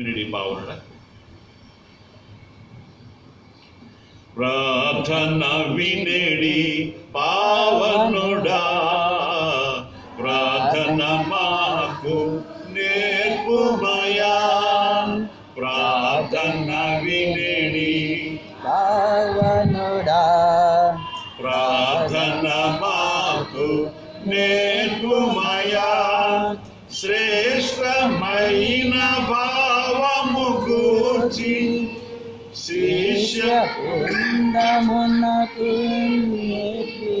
వినుడి పావునుడా. ప్రార్థన వినుడి పావనుడా, ప్రార్థన మాకు నేర్పుమయా. ప్రార్థన వినుడి పావనుడా, ప్రార్థన మాకు నేర్పుమయా. శ్రేష్టమైన భావము గూర్చి శిష్య బృందమునకు నేర్పి,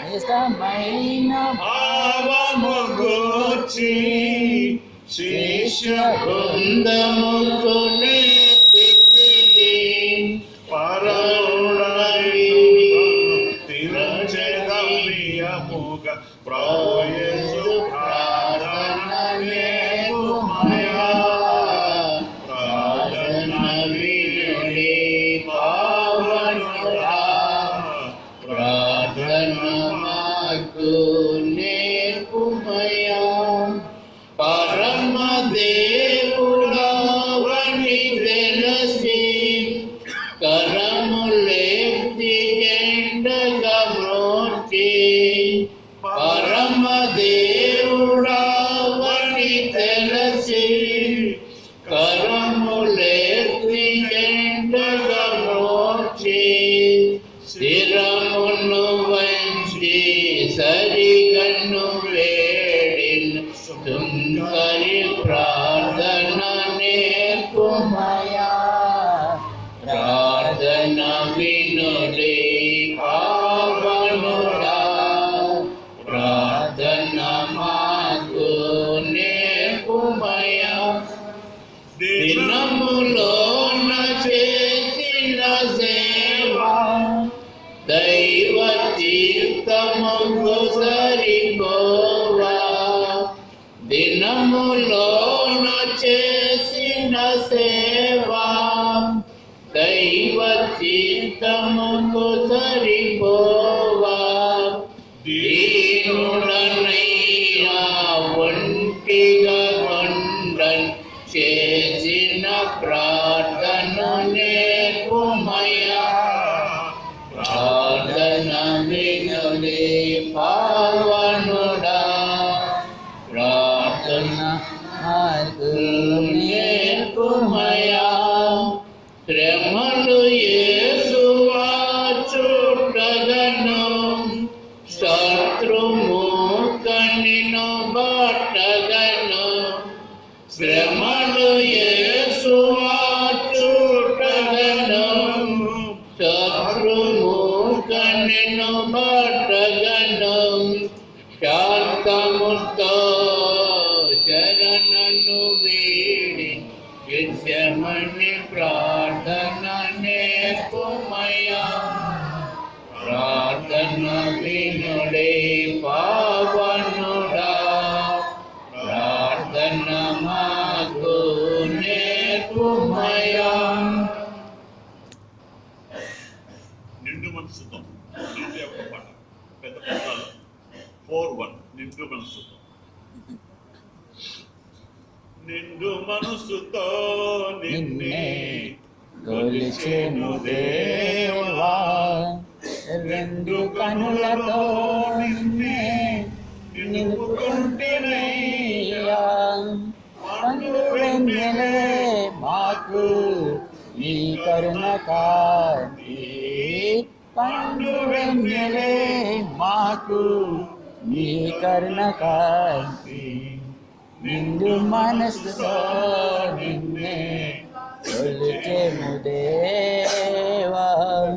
శ్రేష్టమైన భావము గూర్చి శిష్య బృందముకు నేర్పి, పరముడని తిరచెదమియముగా ప్రభు యేసు ప్రార్థన నేర్పుమయా. ప్రార్థన వినుడి పావనుడా, ప్రార్థన మాకు నేర్పుమయా. పరమ దేవుడవని తెలిసి కరములెత్తి ఎండగా మ్రోచి, పరమ దేవుడవని తెలిసి కరములెత్తి ఎండగా మ్రోచి, స్థిరమును వంచి సరిగన్ను వేడిన సుందరి ప్రార్థన నేర్పుమయా. ప్రార్థన వినుడి పావనుడా, ప్రార్థన మాకు నేర్పుమయా. దినములోన చేసిన సేవా దైవ తీర్థముకు సరిపోవా. దినములోన చేసిన సేవా దైవ తీర్థముకు సరిపోవా. దీనుడనయ్యా ఒంటిగా కొండన్ చేసిన ప్రార్థన నేర్పుమయా. ప్రార్థన వినుడి పావనుడా, ప్రార్థన మాకు నేర్పుమయా. శ్రమలు యేసువా చుట్టగను, శత్రుముఖనిను బట్టగను. శ్రమలు యేసువా చుట్టగను, శత్రుముఖనిను బట్టగను. శాంతముతో శరణను వీడి విద్యమని ప్రార్థన నేర్పుమయా. ప్రార్థన వినుడి పావనుడా, ప్రార్థన మాకు నేర్పుమయా. నిండు మనసుతో నిండు యొక్క పాట పెద్ద పదాలు 4:1 నిండు మనసుతో. నిండు మనసుతో నిన్నే కొలిచెను దేవా, రెండు కనులతో నిన్నే నిలుపుకుంటేనయ్యా. పండు వెన్నెలే మాకు నీ కరుణ కాంతి, పండు వెన్నెలే మాకు నీ కరుణ కాంతి. నిండు మనసుతో నిన్నే కొలిచెము దేవా.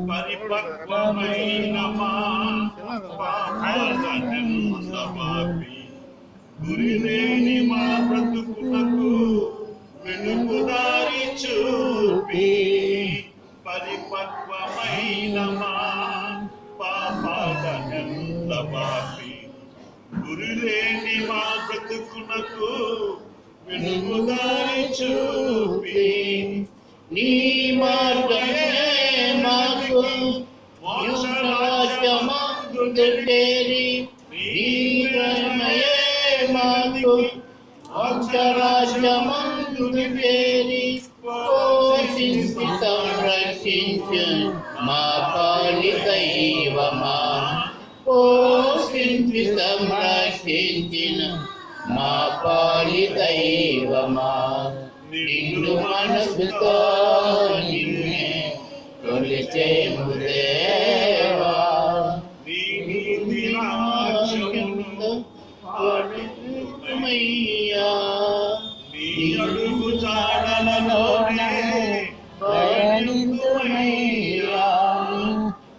పరిపక్వమైన గురిలేని మా బ్రతుకులకు వెలుగుదారి చూపి, పరిపక్వమైన మా పాపాలనెంత పాపి. గురిలేని మా బ్రతుకునకు వెలుగుదారి చూపి, నీ మార్గమే మాకు మోక్షరాజ్యమందు చేరి, నీ ప్రేమయే మాకు మోక్షరాజ్యమందు చేరి పోషించి సంరక్షించు మా పాలి దైవమా, పోషించి సంరక్షించిన మా పాలి దైవమా, నిండు మనసుతో నిన్నే కొలిచేము దేవా, నీ నీతి రాజ్యమును పాడుమయ్యా, నీ అడుగు జాడలలోనే పయనింతుమయ్యా,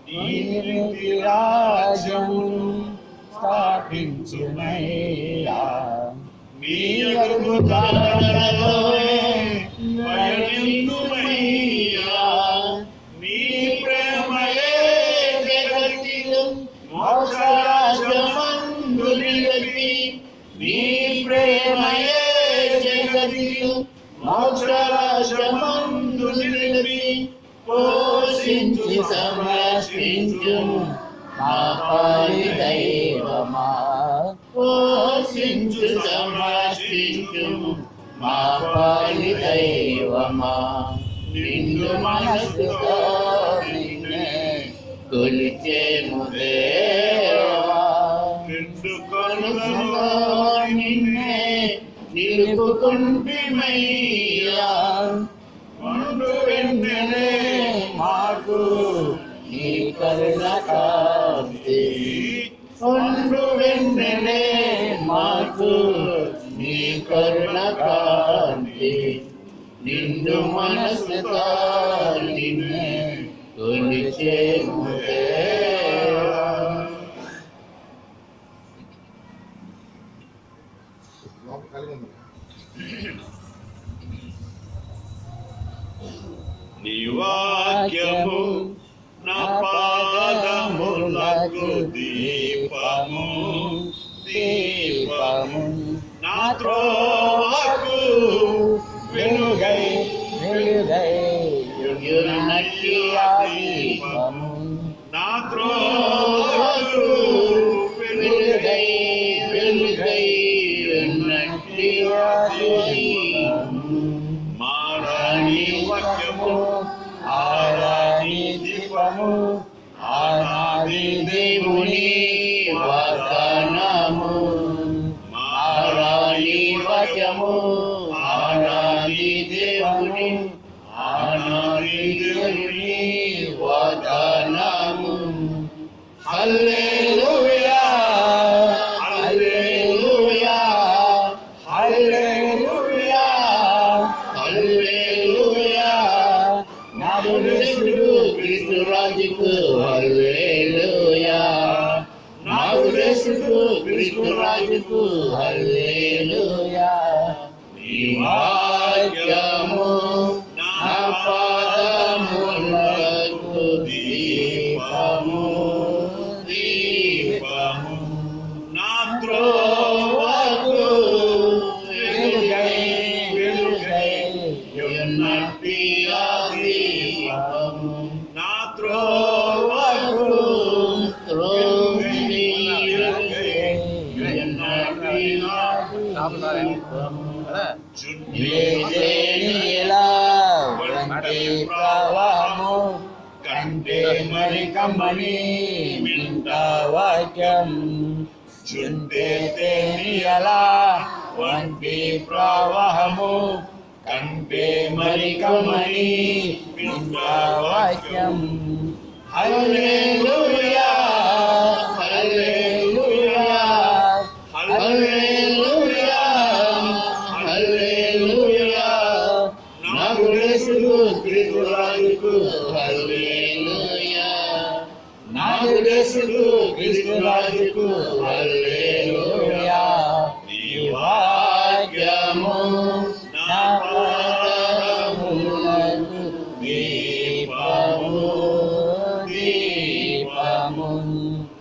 నీ నీతి రాజ్యము స్థాపించుమయ్యా, నీ అడుగు జాడలలోనే పయనింతుమయ్యా, నీ ప్రేమయే జగతిలో మోక్షరాజ్యమందు నిలిపి, నీ ప్రేమయే జగతిలో మోక్షరాజ్యమందు నిలిపి, పోషించు సంరక్షించు మా పాలి దైవమా, పోషించు సంరక్షించు మా పాలి దైవమా, నిండు మనసుతో నిన్నే కొలిచేము దేవా, నిండు కనులలో కనులలో నిన్నే నిలుపుకుంటిమయ్యా, పండు వెన్నెలే మాకు నీ కరుణ కాంతి, పండు వెన్నెలే మాకు నీ కరుణ కాంతి, నిండు మనసుతో నిన్నే కొలిచేము దేవా. నీ వాక్యము నా పాదములకు దీపము, దీపము నా త్రోవకు వెలుగై, వెలుగై యున్నట్టి ఆ దీపము, నా త్రోవకు వెలుగై వెలుగై యున్నట్టి ఆ దీపము, మారాణి వాక్యము ఆరాని దీపము, ఆనాది దేవుని వాగ్దానము, ఆరాని వాక్యము ఆనాది దేవుని, ఆనాది దేవుని వాగ్దానము. హల్లెలూయా హల్లెలూయా హల్లెలూయా హల్లెలూయా, నాడు యేసుడు క్రీస్తు రాజుకు హల్లెలూయా, నాడు యేసుడు క్రీస్తు రాజుకు హల్లెలూయా, నీ వాక్యము నా పాదములకు దీపము, దీపము నా త్రోవకు వెలుగై వెలుగై యున్నట్టి ఆ దీపము, నా త్రోవకు త్రోవి వెలుగై యున్నట్టి ఆ దీపము. నీలా వంటి ప్రవాహము కంటే మరి కమ్మని వింట వాక్యం, చుంటే తేనియలా వంటి ప్రవాహము కంటే మరి కమ్మని వింట వాక్యం. హల్లెలూయా హల్లెలూయా హల్లెలూయా హల్లెలూయా, నాకు యేసుడు క్రీస్తు రాజుకు హల్లెలూయా, నాకు యేసుడు క్రీస్తు రాజుకు హల్లెలూయా, నీ వాక్యము నా పాదములకు దీపము, దీపము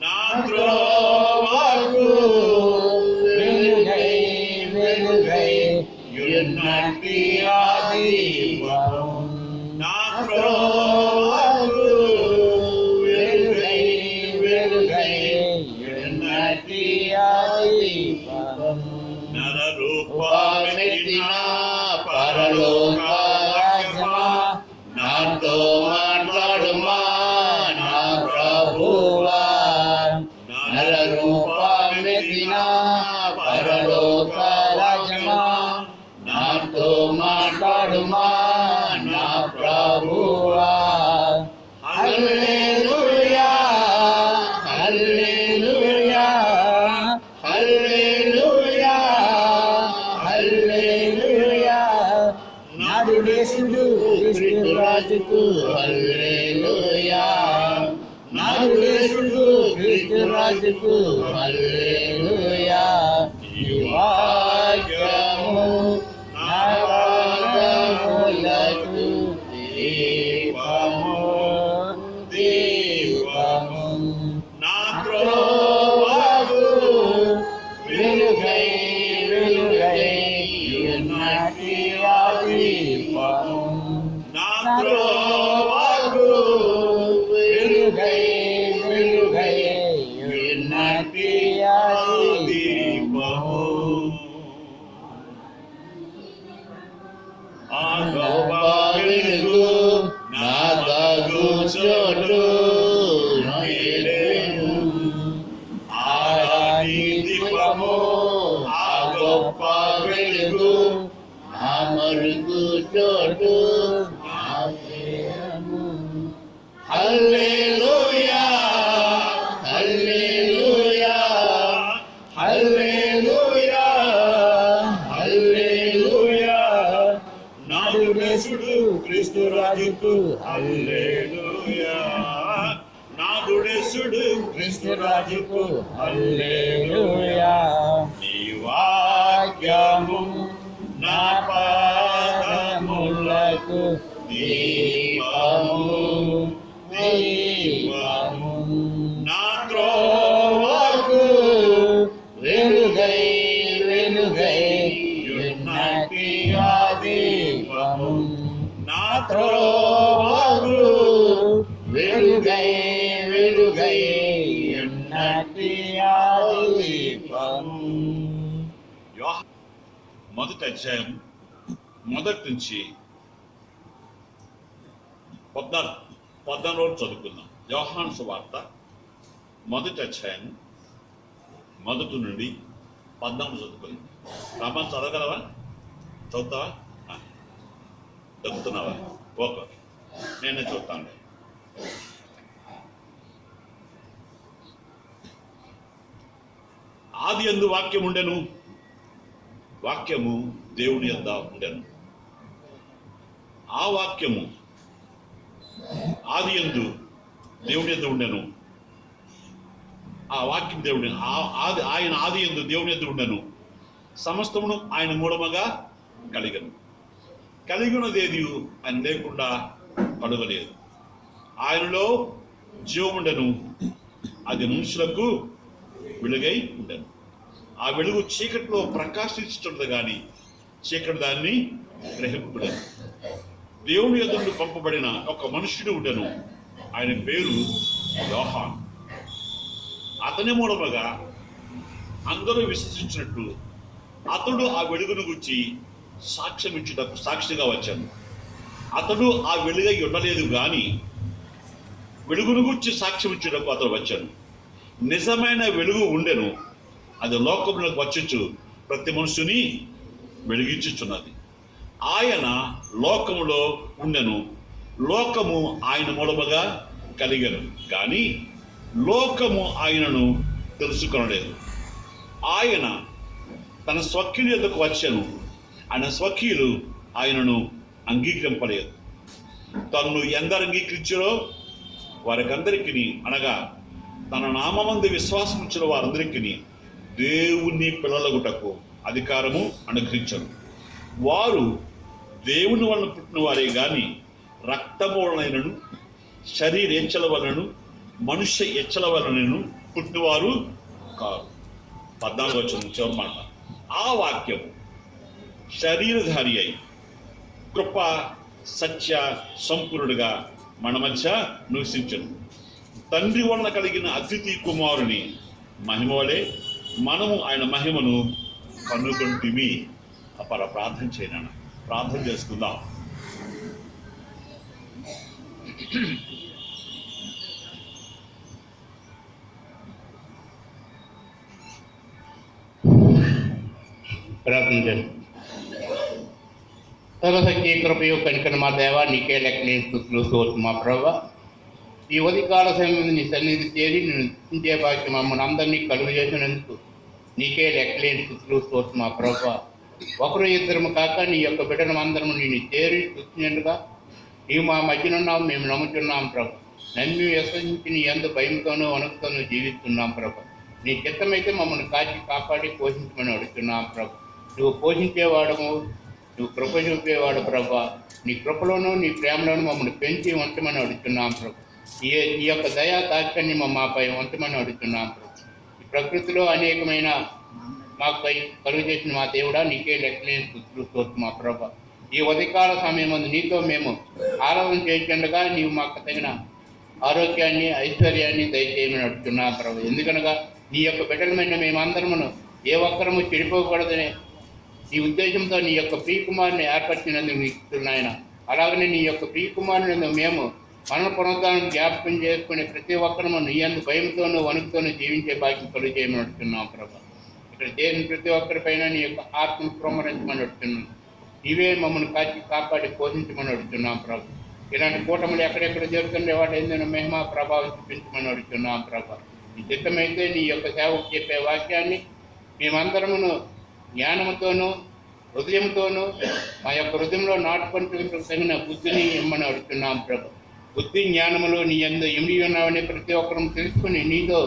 నా త్రోవకు వెలుగై వెలుగై యున్నట్టి ఆ దీపము, నా త్రోవకు వెలుగై వెలుగై యున్నట్టి ఆ దీపము. నర రూపమెత్తిన రూపమెత్తిన పరలోక రాజ్యమా నాతో మాట్లాడుమా నా ప్రభువా నరరూపమెత్తిన పరలోక రాజ్యమా నాతో మాట్లాడుమా నా ప్రభువా హల్లెలూయా హల్లెలూయా హల్లెలూయా హల్లెలూయా నాడు దేశుడు క్రీస్తు రాజుకు హల్లెలూయా నాడు దేశుడు క్రీస్తు రాజుకు హల్లెలూయా ఈ వాక్యము నా పాదములకు దీపము దీపము నా త్రోవకు వెలుగై వెలుగై ఉన్నటి ఆ దీపము నా త్రోవకు వెలుగై వెలుగై ఉన్నటి ఆ దీపము ఆ గొప్ప వెలుగు నా దాగు చోటు దీపము ఆ గొప్ప వెలుగు నా మరుగు చోటు హల్లెలూయా హల్లెలూయా హల్లెలూయా హల్లెలూయా నాడు దేశుడు క్రీస్తు రాజుకు హల్లెలూయా నాడు దేశుడు క్రీస్తు రాజుకు హల్లెలూయా నీ వాక్యము నా పాదములకు దీపము దీపము నా త్రోవకు వెలుగై వెలుగై ఉన్నటి ఆ దీపము నా త్రోవకు వెలుగై వెలుగై ఉన్నటి ఆ దీపము. మొదటి అధ్యాయం మొదటి నుంచి 14 రోజు చదువుకుందాం. యోహాను సువార్త మొదటి అధ్యాయం మొదటి నుండి 14 చదువుకుందాం. రామా చదవగలవా? చదువుతావా? చదువుతున్నావా? ఓకే, నేనే చూస్తాను. ఆది యందు వాక్యం ఉండెను, వాక్యము దేవుని యొద్ద ఉండెను, ఆ వాక్యము ఆది యందు దేవుని యొద్ద ఉండెను, ఆ వాక్యం దేవుని ఆయన ఆది యందు దేవుని యొద్ద ఉండెను, సమస్తమును ఆయన మూలముగా కలిగను, కలిగినదేది ఆయన లేకుండా కలుగలేదు. ఆయనలో జీవముండెను, అది మనుషులకు వెలుగై ఉండెను. ఆ వెలుగు చీకటిలో ప్రకాశించుతున్నది కానీ చీకటి దాన్ని గ్రహింపలేదు. దేవుని ఎదురు పంపబడిన ఒక మనుష్యుడు ఉండెను, ఆయన పేరు యోహాను. అతని మూలముగా అందరూ విశ్వసించినట్టు అతడు ఆ వెలుగును గురించి సాక్ష్యం ఇచ్చుటకు సాక్షిగా వచ్చాను. అతడు ఆ వెలుగై ఉండలేదు గాని వెలుగును గురించి సాక్ష్యం ఇచ్చుటకు అతడు వచ్చాను. నిజమైన వెలుగు ఉండెను, అది లోకములకు వచ్చుచు ప్రతి మనుషుని వెలిగించుచున్నది. ఆయన లోకములో ఉండెను, లోకము ఆయన మూలముగా కలిగను కానీ లోకము ఆయనను తెలుసుకొనలేదు. ఆయన తన స్వకీయుల యొద్దకు వచ్చెను, ఆయన స్వకీయులు ఆయనను అంగీకరింపలేదు. తన్ను ఎందరు అంగీకరించారో వారికందరికీ, అనగా తన నామమందు విశ్వాసం ఇచ్చిన వారందరికీ దేవుని పిల్లలగుటకు అధికారము అనుగ్రహించరు. వారు దేవుని వలన పుట్టిన వారే గాని రక్తము వలనైనను శరీరేచ్ఛల వలనను మనుష్య ఎచ్చల వలనను పుట్టినవారు కారు. 14వ వచనం చివరి మాట. ఆ వాక్యము శరీరధారి అయి కృప సత్య సంపూర్ణుడిగా మన మధ్య నివసించను. తండ్రి వలన కలిగిన అతిథి కుమారుని మహిమ వలె మనము ఆయన మహిమను కనుగొంటిమి. అపర ప్రార్థన చేయనా. ప్రార్థన చేసుకుందాం. ప్రార్థన చేస్తాం. సర్వశక్తి కృపయు కనికన మా దేవ నీకే లెక్కలేని స్తుతులు స్తోత్రం మా ప్రభా. ఈ ఉదయకాల సమయం నీ సన్నిధి చేరి నేను స్థుతించే భాగ్యం మమ్మల్ని అందరినీ కలుగు చేసినందుకు నీకే లెక్కలేని స్తుతులు స్తోత్రం మా ప్రభా. ఒకరు ఇద్దరము కాక నీ యొక్క బిడ్డను అందరము నేను చేరి స్తుతించినట్టుగా నీవు మా మధ్యనున్నావు, మేము నమ్ముతున్నాం ప్రభు. నమ్మి విశ్వసించి నీ యందు భయంతోనూ వణుకుతోనూ జీవిస్తున్నాం ప్రభు. నీ చిత్తమైతే మమ్మల్ని కాచి కాపాడి పోషించమని అడుగుతున్నాం ప్రభు. నువ్వు పోషించేవాడము, నువ్వు కృప చూపేవాడు ప్రభా. నీ కృపలోనూ నీ ప్రేమలోనూ మమ్మల్ని పెంచి ఉంచమని అడుగుతున్నాం ప్రభు. ఈ యొక్క దయా దాక్షణ్యం మాపై ఉంచమని అడుగుతున్నాం ప్రభు. ఈ ప్రకృతిలో అనేకమైన మాపై కలుగు చేసిన మా దేవుడా నీకే లెక్కలేని స్తుతులు స్తోత్రం మా ప్రభా. ఈ ఉదయకాల సమయం నీతో మేము ఆరాధన చేస్తుండగా నీవు మాకు తగిన ఆరోగ్యాన్ని ఐశ్వర్యాన్ని దయచేయమని అడుగుతున్నాం ప్రభు. ఎందుకనగా నీ యొక్క బిడ్డలమైన మేమందరమును ఏ ఒక్కరము చెడిపోకూడదనే నీ ఉద్దేశంతో నీ యొక్క ప్రియకుమారుని ఏర్పరిచినందుకు నీకు నాయన. అలాగనే నీ యొక్క ప్రియకుమారుని మేము మన పునరుద్ధానం జ్ఞాపకం చేసుకునే ప్రతి ఒక్కరము నీ యందు భయంతోనూ వణుకుతోనూ జీవించే భాగ్యం కలుగు చేయమని అడుగుతున్నాం ప్రభా. ఇక్కడ చేసిన ప్రతి ఒక్కరిపైన నీ యొక్క ఆత్మను ప్రోమరించమని అడుగుతున్నాం. నీవే మమ్మల్ని కాచి కాపాడి పోషించమని అడుగుతున్నాం ప్రభు. ఇలాంటి కూటములు ఎక్కడెక్కడ జరుగుతుండే వాటి ఏదైనా మహిమా ప్రభావం చూపించమని అడుగుతున్నాం ప్రభా. నీ చిత్తమైతే నీ యొక్క సేవకు చెప్పే వాక్యాన్ని మేమందరమును జ్ఞానంతోనూ హృదయంతోనూ మా యొక్క హృదయంలో నాటుకొని తగిన బుద్ధిని ఇమ్మని అడుగుతున్నాం ప్రభు. బుద్ధి జ్ఞానములు నీ యందు ఇమిడి ఉన్నావని ప్రతి ఒక్కరూ తెలుసుకుని నీతో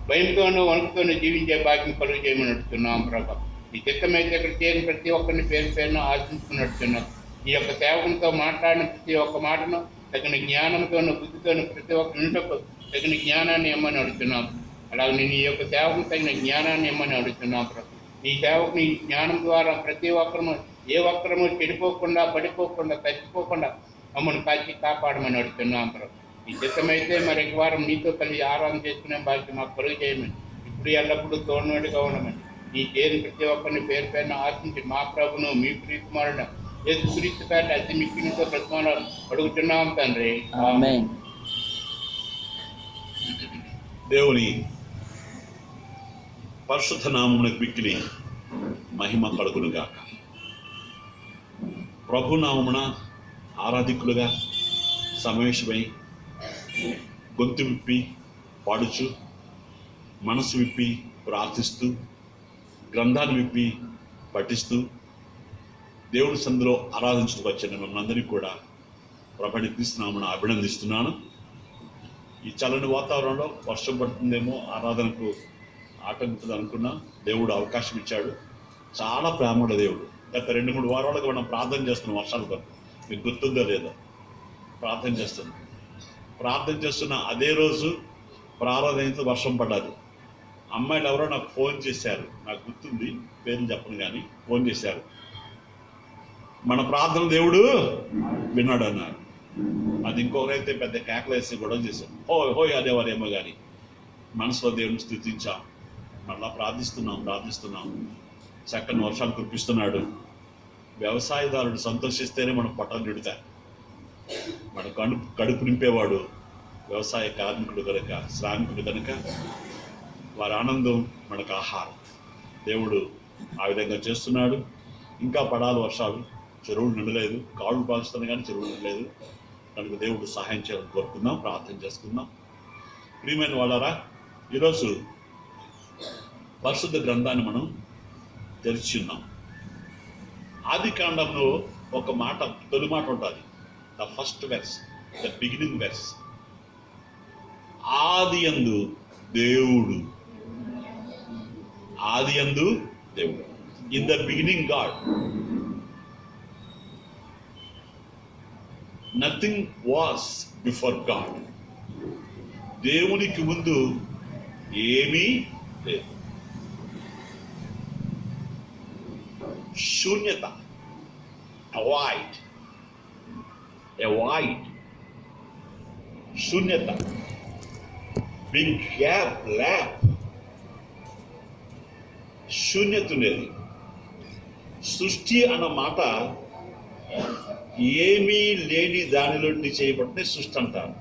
భయంతోనూ వణుకుతోనూ జీవించే భాగ్యం కలుగు చేయమని అడుగుతున్నాం ప్రభా. నీ చిత్తమైతే ఇక్కడ చేరిన ప్రతి ఒక్కరిని పేరు పేరును ఆశించుకుని అడుగుతున్నాం. ఈ యొక్క సేవకునితో మాట్లాడిన ప్రతి ఒక్క మాటను తగిన జ్ఞానంతోనూ బుద్ధితోనూ ప్రతి ఒక్క నిమిషకు తగిన జ్ఞానాన్ని ఇమ్మని అడుగుతున్నాం. అలాగే నీ యొక్క సేవకు తగిన జ్ఞానాన్ని ఇమ్మని అడుగుతున్నాం ప్రభు. నీ సేవకు నీ జ్ఞానం ద్వారా ప్రతి ఒక్కరము ఏ ఒక్కరము చెడిపోకుండా పడిపోకుండా తగ్గిపోకుండా మమ్మల్ని కాచి కాపాడమని అడుగుతున్నాం ప్రభు. ఈ చిత్తమైతే మరి వారం నీతో కలిసి ఆరాధన చేసుకునే భాగ్యం మాకు కలుగు చేయమని ఇప్పుడు ఎల్లప్పుడూ తోడునోడిగా ఉండమని నీ చేరిన ప్రతి ఒక్కరిని పేరు పేరున ఆశించి మా ప్రభును మీ ప్రియకుమారుడు యేసుక్రీస్తు పేరిట అతి మిక్కిలితో ప్రతిమానం అడుగుతున్నాం తండ్రి. ఆమేన్. దేవుని పరిశుద్ధ నామమునకు మిక్కిలి మహిమ కలుగునుగాక. ప్రభు నామమున ఆరాధికులుగా సమావేశమై గొంతు విప్పి పాడుచు, మనసు విప్పి ప్రార్థిస్తూ, గ్రంథాన్ని విప్పి పఠిస్తూ దేవుడి సందులో ఆరాధించుకు వచ్చిన మిమ్మల్ని అందరినీ కూడా ప్రభు క్రీస్తు నామమున అభినందిస్తున్నాను. ఈ చల్లని వాతావరణంలో వర్షం పడుతుందేమో, ఆరాధనకు ఆటంకుతుంది అనుకున్నా దేవుడు అవకాశం ఇచ్చాడు. చాలా ప్రేమగల దేవుడు. గత 2-3 వారాలుగా మనం ప్రార్థన చేస్తున్నాం వర్షాల కొరకు. మీకు గుర్తుందో లేదో ప్రార్థన చేస్తున్న అదే రోజు ప్రారంభంతో వర్షం పడ్డది. అమ్మాయిలు ఎవరో నాకు ఫోన్ చేశారు, నాకు గుర్తుంది, పేర్లు చెప్పను కానీ ఫోన్ చేశారు, మన ప్రార్థన దేవుడు విన్నాడు అన్నారు. అది ఇంకొకరైతే పెద్ద కేకలేసి గొడవ చేశాం. హోయ్ అదేవారేమో కానీ మనసులో దేవుని స్తుతించాం. మళ్ళా ప్రార్థిస్తున్నాం. చక్కని వర్షాలు కురిపిస్తున్నాడు. వ్యవసాయదారుడు సంతోషిస్తేనే మనం పొట్టలు నిడుతాయి. మన కడుపు నింపేవాడు వ్యవసాయ కార్మికుడు కనుక, శ్రామికుడు కనుక వారి ఆనందం మనకు ఆహారం. దేవుడు ఆ విధంగా చేస్తున్నాడు. ఇంకా పడాలి వర్షాలు. చెరువులు నిండలేదు, కాళ్ళు పాలుస్తున్నాయి కానీ చెరువులు నిండలేదు కనుక దేవుడు సహాయం చేయాలని కోరుకుందాం, ప్రార్థన చేసుకుందాం. ప్రియమైన వాళ్ళారా, ఈరోజు పరిశుద్ధ గ్రంథాన్ని మనం తెరిచి ఉన్నాం. ఆది కాండంలో ఒక మాట, తొలి మాట ఉంటుంది, the first verse, the beginning verse. ఆదియందు దేవుడు, ఆదియందు దేవుడు, in the beginning God. Nothing was before God. దేవునికి ముందు ఏమీ లేదు. శూన్యత, void, శూన్యత, బిగ్ గ్యాప్, ల్యాప్, శూన్యత ఉండేది. సృష్టి అన్న మాట ఏమీ లేని దానిలో చేయబడిన సృష్టి అంటారు.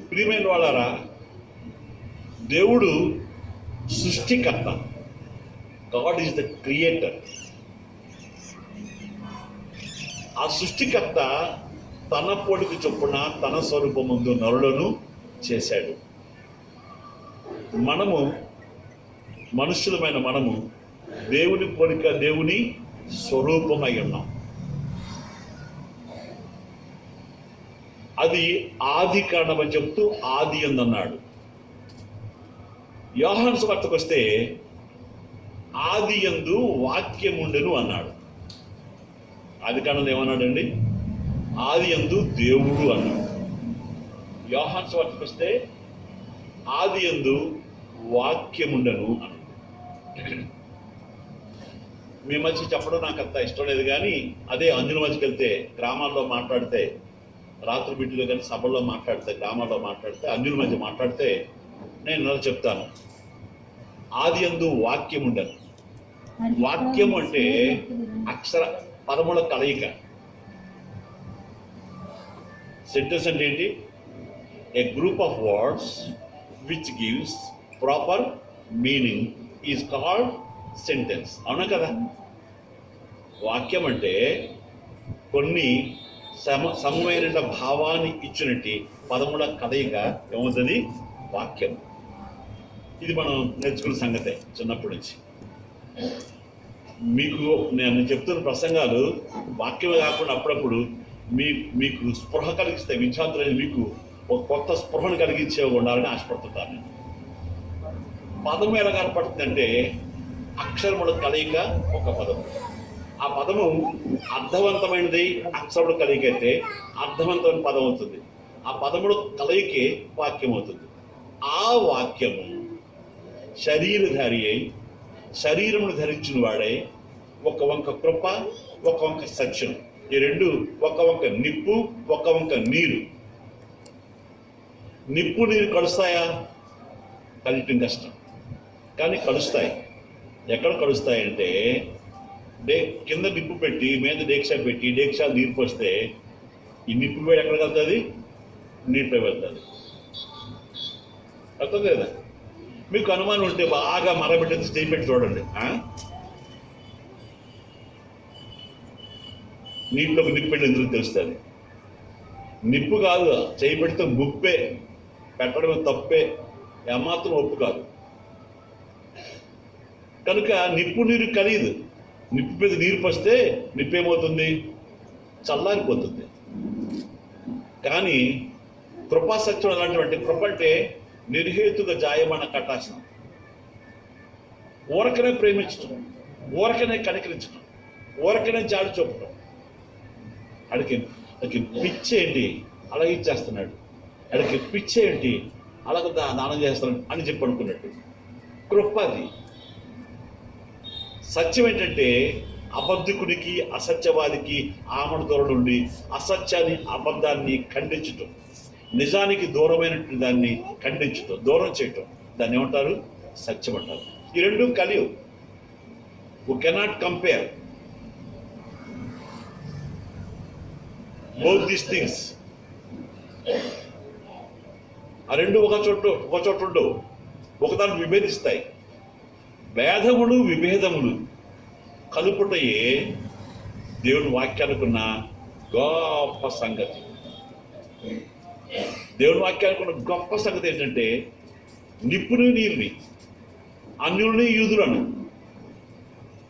ప్రియమైన వాళ్ళారా, దేవుడు సృష్టికర్త. God is the creator. ఆ సృష్టికర్త తన పోలిక చొప్పున తన స్వరూపమందు నరులను చేశాడు. మనము మనుషులమైన మనము దేవుని పోలిక, దేవుని స్వరూపమై ఉన్నాం. అది ఆది కారణమని చెప్తూ ఆది అందన్నాడు. యోహాను సువార్తకు వస్తే ఆది యందు వాక్యముండెను అన్నాడు. ఆది కారణంలో ఏమన్నాడండి? ఆది యందు దేవుడు అన్నాడు. యోహాను సువార్తకు వస్తే ఆది యందు వాక్యముండెను అన్నాడు. మీ మధ్య చెప్పడం నాకు అంత ఇష్టం లేదు, కానీ అదే అందుల మధ్యకి వెళ్తే, గ్రామాల్లో మాట్లాడితే, రాత్రి బిడ్డలు కానీ సభల్లో మాట్లాడితే, గ్రామాల్లో మాట్లాడితే, అందుల మధ్య మాట్లాడితే నేను ఇలా చెప్తాను, ఆది యందు వాక్యం ఉండను. వాక్యం అంటే అక్షర పదముల కలయిక. సెంటెన్స్ అంటే ఏంటి? A group of words which gives proper meaning is called sentence. అవునా కదా? వాక్యం అంటే కొన్ని సమమైన భావాన్ని ఇచ్చినట్టు పదముల కలయిక ఏమవుతుంది? వాక్యం. ఇది మనం నేర్చుకున్న సంగతే చిన్నప్పటి నుంచి. మీకు నేను చెప్తున్న ప్రసంగాలు వాక్యమే కాకుండా అప్పుడప్పుడు మీకు స్పృహ కలిగిస్తాయి. విద్యార్థులైన మీకు ఒక కొత్త స్పృహను కలిగించే ఉండాలని ఆశపడుతుంటాను నేను. పదము ఎలా కనపడుతుందంటే అక్షరముల కలయిక ఒక పదము. ఆ పదము అర్థవంతమైనది అక్షరముల కలయిక అయితే అర్థవంతమైన పదం అవుతుంది. ఆ పదముల కలయికే వాక్యం అవుతుంది. ఆ వాక్యము శరీరధారి అయి శరీరమును ధరించిన వాడై ఒక వంక కృప, ఒక వంక సత్యం, ఈ రెండు, ఒక వంక నిప్పు, ఒక వంక నీరు. నిప్పు నీరు కలుస్తాయా? కలియటం కష్టం, కానీ కలుస్తాయి. ఎక్కడ కలుస్తాయంటే కింద నిప్పు పెట్టి మీద డేక్షా పెట్టి డేక్షాలు నీరు పోస్తే ఈ నిప్పు వేడి ఎక్కడికి వెళ్తుంది? నీటిపై వెళ్తుంది. అర్థం లేదా? మీకు అనుమానం ఉంటే బాగా మరబెట్టి చేయి పెట్టి చూడండి. నీటిలోకి నిప్పు పెట్టి ఎందుకు తెలుస్తుంది? నిప్పు కాదు, చేయి పెడితే ముప్పే, పెట్టడమే తప్పే, ఏమాత్రం ఒప్పు కాదు. కనుక నిప్పు నీరు కలియదు. నిప్పు మీద నీరు పోస్తే నిప్పు ఏమవుతుంది? చల్లారిపోతుంది. కానీ కృపాసత్యం అలాంటివంటే, కృప అంటే నిర్హేతుగా జాయమాన కటాక్షం. ఊరకనే ప్రేమించడం, ఊరకనే కనికరించడం, ఊరకనే జాడి చూపడం. అడికి పిచ్చేంటి అలాగే ఇచ్చేస్తున్నాడు, అడికి పిచ్చేంటి అలాగే దానం చేస్తున్నాడు అని చెప్పి అనుకున్నట్టు కృప. అది సత్యం ఏంటంటే అబద్ధికుడికి అసత్యవాదికి ఆమడ దూరం నుండి అసత్యాన్ని అబద్ధాన్ని ఖండించటం, నిజానికి దూరమైనటువంటి దాన్ని ఖండించటం, దూరం చేయటం, దాన్ని ఏమంటారు? సత్యం అంటారు. ఈ రెండు కలియు. We cannot compare both these things. ఆ రెండు ఒక చోట ఉండవు, ఒకదాన్ని విభేదిస్తాయి. భేదములు విభేదములు కలుపుటయే దేవుని వాక్యానికున్న గొప్ప సంగతి. దేవుని వాక్యానికి ఉన్న గొప్ప సంగతి ఏంటంటే నిప్పుని నీరుని, అన్యులని యూదులను,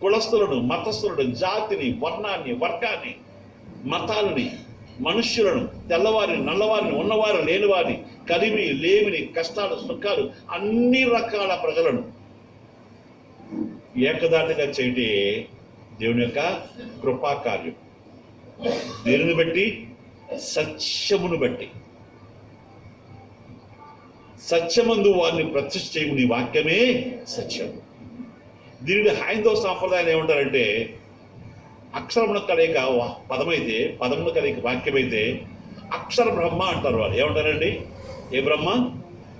కులస్తులను మతస్థులను, జాతిని వర్ణాన్ని వర్గాన్ని మతాలని మనుష్యులను, తెల్లవారిని నల్లవారిని, ఉన్నవారిని లేనివారిని, కలిమి లేమిని, కష్టాలు సుఖాలు అన్ని రకాల ప్రజలను ఏకదాటిగా చేయటే దేవుని యొక్క కృపాకార్యం. దేనిని బట్టి? సత్యమును బట్టి. సత్యమందు వారిని ప్రతిష్ఠ చేయము, నీ వాక్యమే సత్యం. దీనిని హైందవ సాంప్రదాయాలు ఏమంటారంటే అక్షరమున కలయిక పదమైతే, పదమున కలయిక వాక్యమైతే అక్షర బ్రహ్మ అంటారు. వాళ్ళు ఏమంటారండి? ఏ బ్రహ్మ?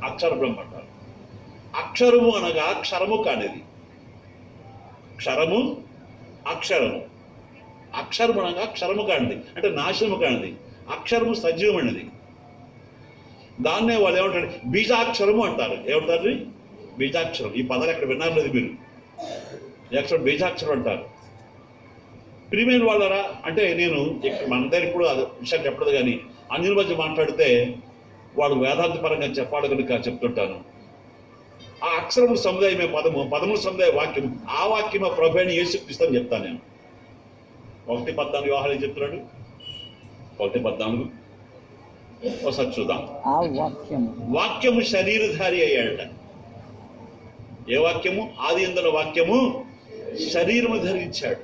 అక్షర బ్రహ్మ అంటారు. అక్షరము అనగా క్షరము కానిది. క్షరము అక్షరము. అక్షరము అనగా క్షరము కానిది, అంటే నాశనము కానిది. అక్షరము సజీవమైనది. దాన్నే వాళ్ళు ఏమంటారు, బీజాక్షరము అంటారు. ఏమంటారు? బీజాక్షరం. ఈ పదాలు ఎక్కడ విన్నారు లేదు మీరు? ఈ అక్షరం బీజాక్షరం అంటారు. ప్రియమైన వాళ్ళరా, అంటే నేను మన దగ్గర ఇప్పుడు అది విషయం చెప్పలేదు, కానీ అన్యుల మధ్య మాట్లాడితే వాడు వేదాంత పరంగా చెప్పాలి కనుక చెప్తుంటాను. ఆ అక్షరముల సముదాయమే పదముల సముదాయ వాక్యం. ఆ వాక్యమే ప్రభు అయిన యేసుక్రీస్తు అని చెప్తాను నేను. 1:14 యోహాను చెప్తున్నాడు. 1:14 ఒకసారి చూద్దాం. వాక్యము శరీరధారి అయ్యాడట. ఏ వాక్యము? ఆది యందున్న వాక్యము శరీరము ధరించాడు.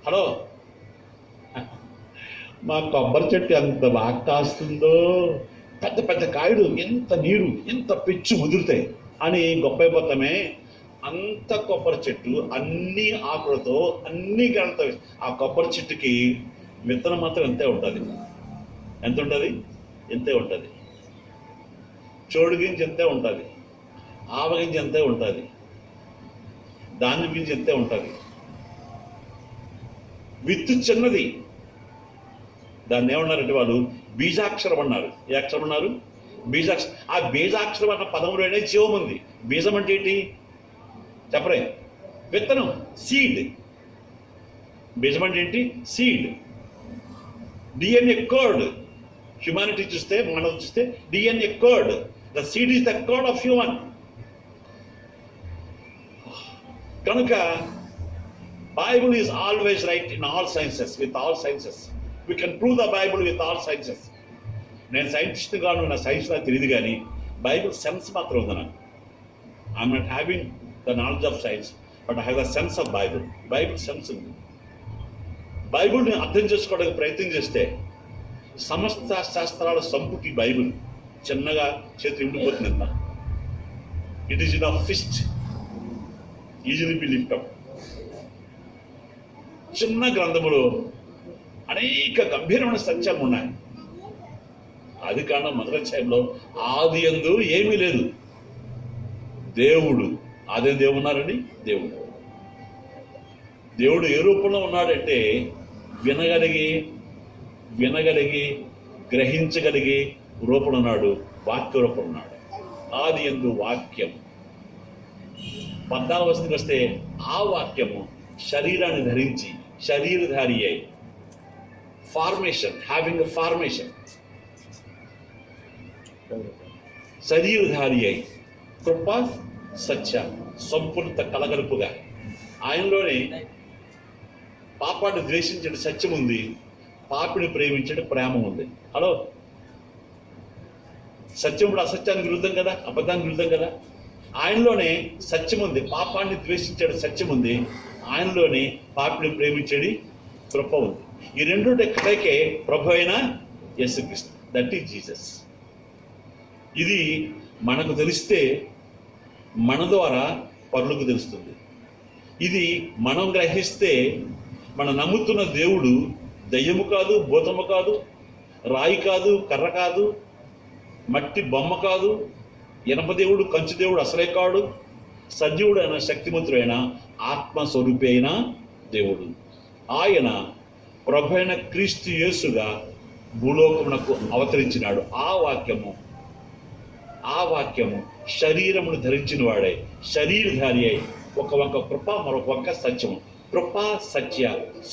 హలో, మా కొబ్బరి చెట్టు ఎంత బాగా కాస్తుందో, పెద్ద పెద్ద కాయలు, ఎంత నీరు, ఎంత పెచ్చు ముదురుతాయి అని గొప్పైపోతామే. అంత కొబ్బరి చెట్టు అన్ని ఆకులతో అన్ని గణత. ఆ కొబ్బరి చెట్టుకి విత్తనం మాత్రం ఎంతే ఉంటుంది. ఎంత ఉంటుంది? ఎంతే ఉంటుంది. చోడు గింజ ఎంతే ఉంటుంది. ఆవ గింజ ఎంతే ఉంటుంది. ధాన్యం గింజ ఎంతే ఉంటుంది. విత్తు చిన్నది. దాన్ని ఏమన్నారంటే వాళ్ళు బీజాక్షరం అన్నారు. ఏ అక్షరం అన్నారు? బీజాక్షరం. ఆ బీజాక్షరం అన్న పదంలోనే జీవం ఉంది. బీజం అంటే ఏంటి చెప్పరే? విత్తనం, సీడ్. బీజం అంటే ఏంటి? సీడ్. DNA code. హ్యూమానిటీ చూస్తే, మనం చూస్తే DNA code. The seed is the code of human. కనుక Bible is always right in all sciences, with all sciences. We can prove the Bible with all sciences. నేను scientist గాను, నా science నాకు తెలియదు, కానీ బైబిల్ సెన్స్ మాత్రం ఉంది నాకు. I'm not having the knowledge of science, but I have the sense of Bible. Bible sense ఉంది. బైబిల్ని అర్థం చేసుకోవడానికి ప్రయత్నం చేస్తే సమస్త శాస్త్రాల సంపుటి బైబిల్ చిన్నగా చేతి ఉండిపోతుందంట. It is in a fist, easily be lift up. చిన్న గ్రంథములో అనేక గంభీరమైన సత్యాలు ఉన్నాయి. ఆది కాండం 1వ అధ్యాయంలో ఆది యందు ఏమీ లేదు, దేవుడు. అదే దేవుడు ఉన్నారండి. దేవుడు ఏ రూపంలో ఉన్నాడంటే వినగలిగి గ్రహించగలిగి రూపంలో ఉన్నాడు. వాక్య రూపంలో ఉన్నాడు. ఆది యందు వాక్యం. 14వ వచనానికి వస్తే ఆ వాక్యము శరీరాన్ని ధరించి, శరీరధారి అయి, ఫార్మేషన్, హ్యావింగ్ ఎ ఫార్మేషన్, శరీరధారి అయి, కృప సత్య సంపూర్ణత కలగలుపుగా ఆయనలోనే పాపాన్ని ద్వేషించే సత్యం ఉంది, పాపిని ప్రేమించే ప్రేమ ఉంది. హలో, సత్యం ఇప్పుడు అసత్యానికి విరుద్ధం కదా, అబద్ధానికి విరుద్ధం కదా. ఆయనలోనే సత్యం ఉంది, పాపాన్ని ద్వేషించేది సత్యం ఉంది. ఆయనలోనే పాపిని ప్రేమించేది కృప ఉంది. ఈ రెండు కలయికే ప్రభు అయిన యేసుక్రీస్తు. That is Jesus. ఇది మనకు తెలిస్తే మన ద్వారా పరులకు తెలుస్తుంది. ఇది మనం గ్రహిస్తే మనం నమ్ముతున్న దేవుడు దయ్యము కాదు, భూతము కాదు, రాయి కాదు, కర్ర కాదు, మట్టి బొమ్మ కాదు, ఇనప దేవుడు, కంచు దేవుడు అసలే కాడు. సజీవుడు అయిన, శక్తిమంతుడైన, ఆత్మస్వరూపి అయిన దేవుడు. ఆయన ప్రభు అయిన క్రీస్తు యేసుగా భూలోకమునకు అవతరించినాడు. ఆ వాక్యము శరీరమును ధరించిన వాడై, శరీరధారి అయి, ఒక కృప, మరొక సత్యము. కృపా సత్య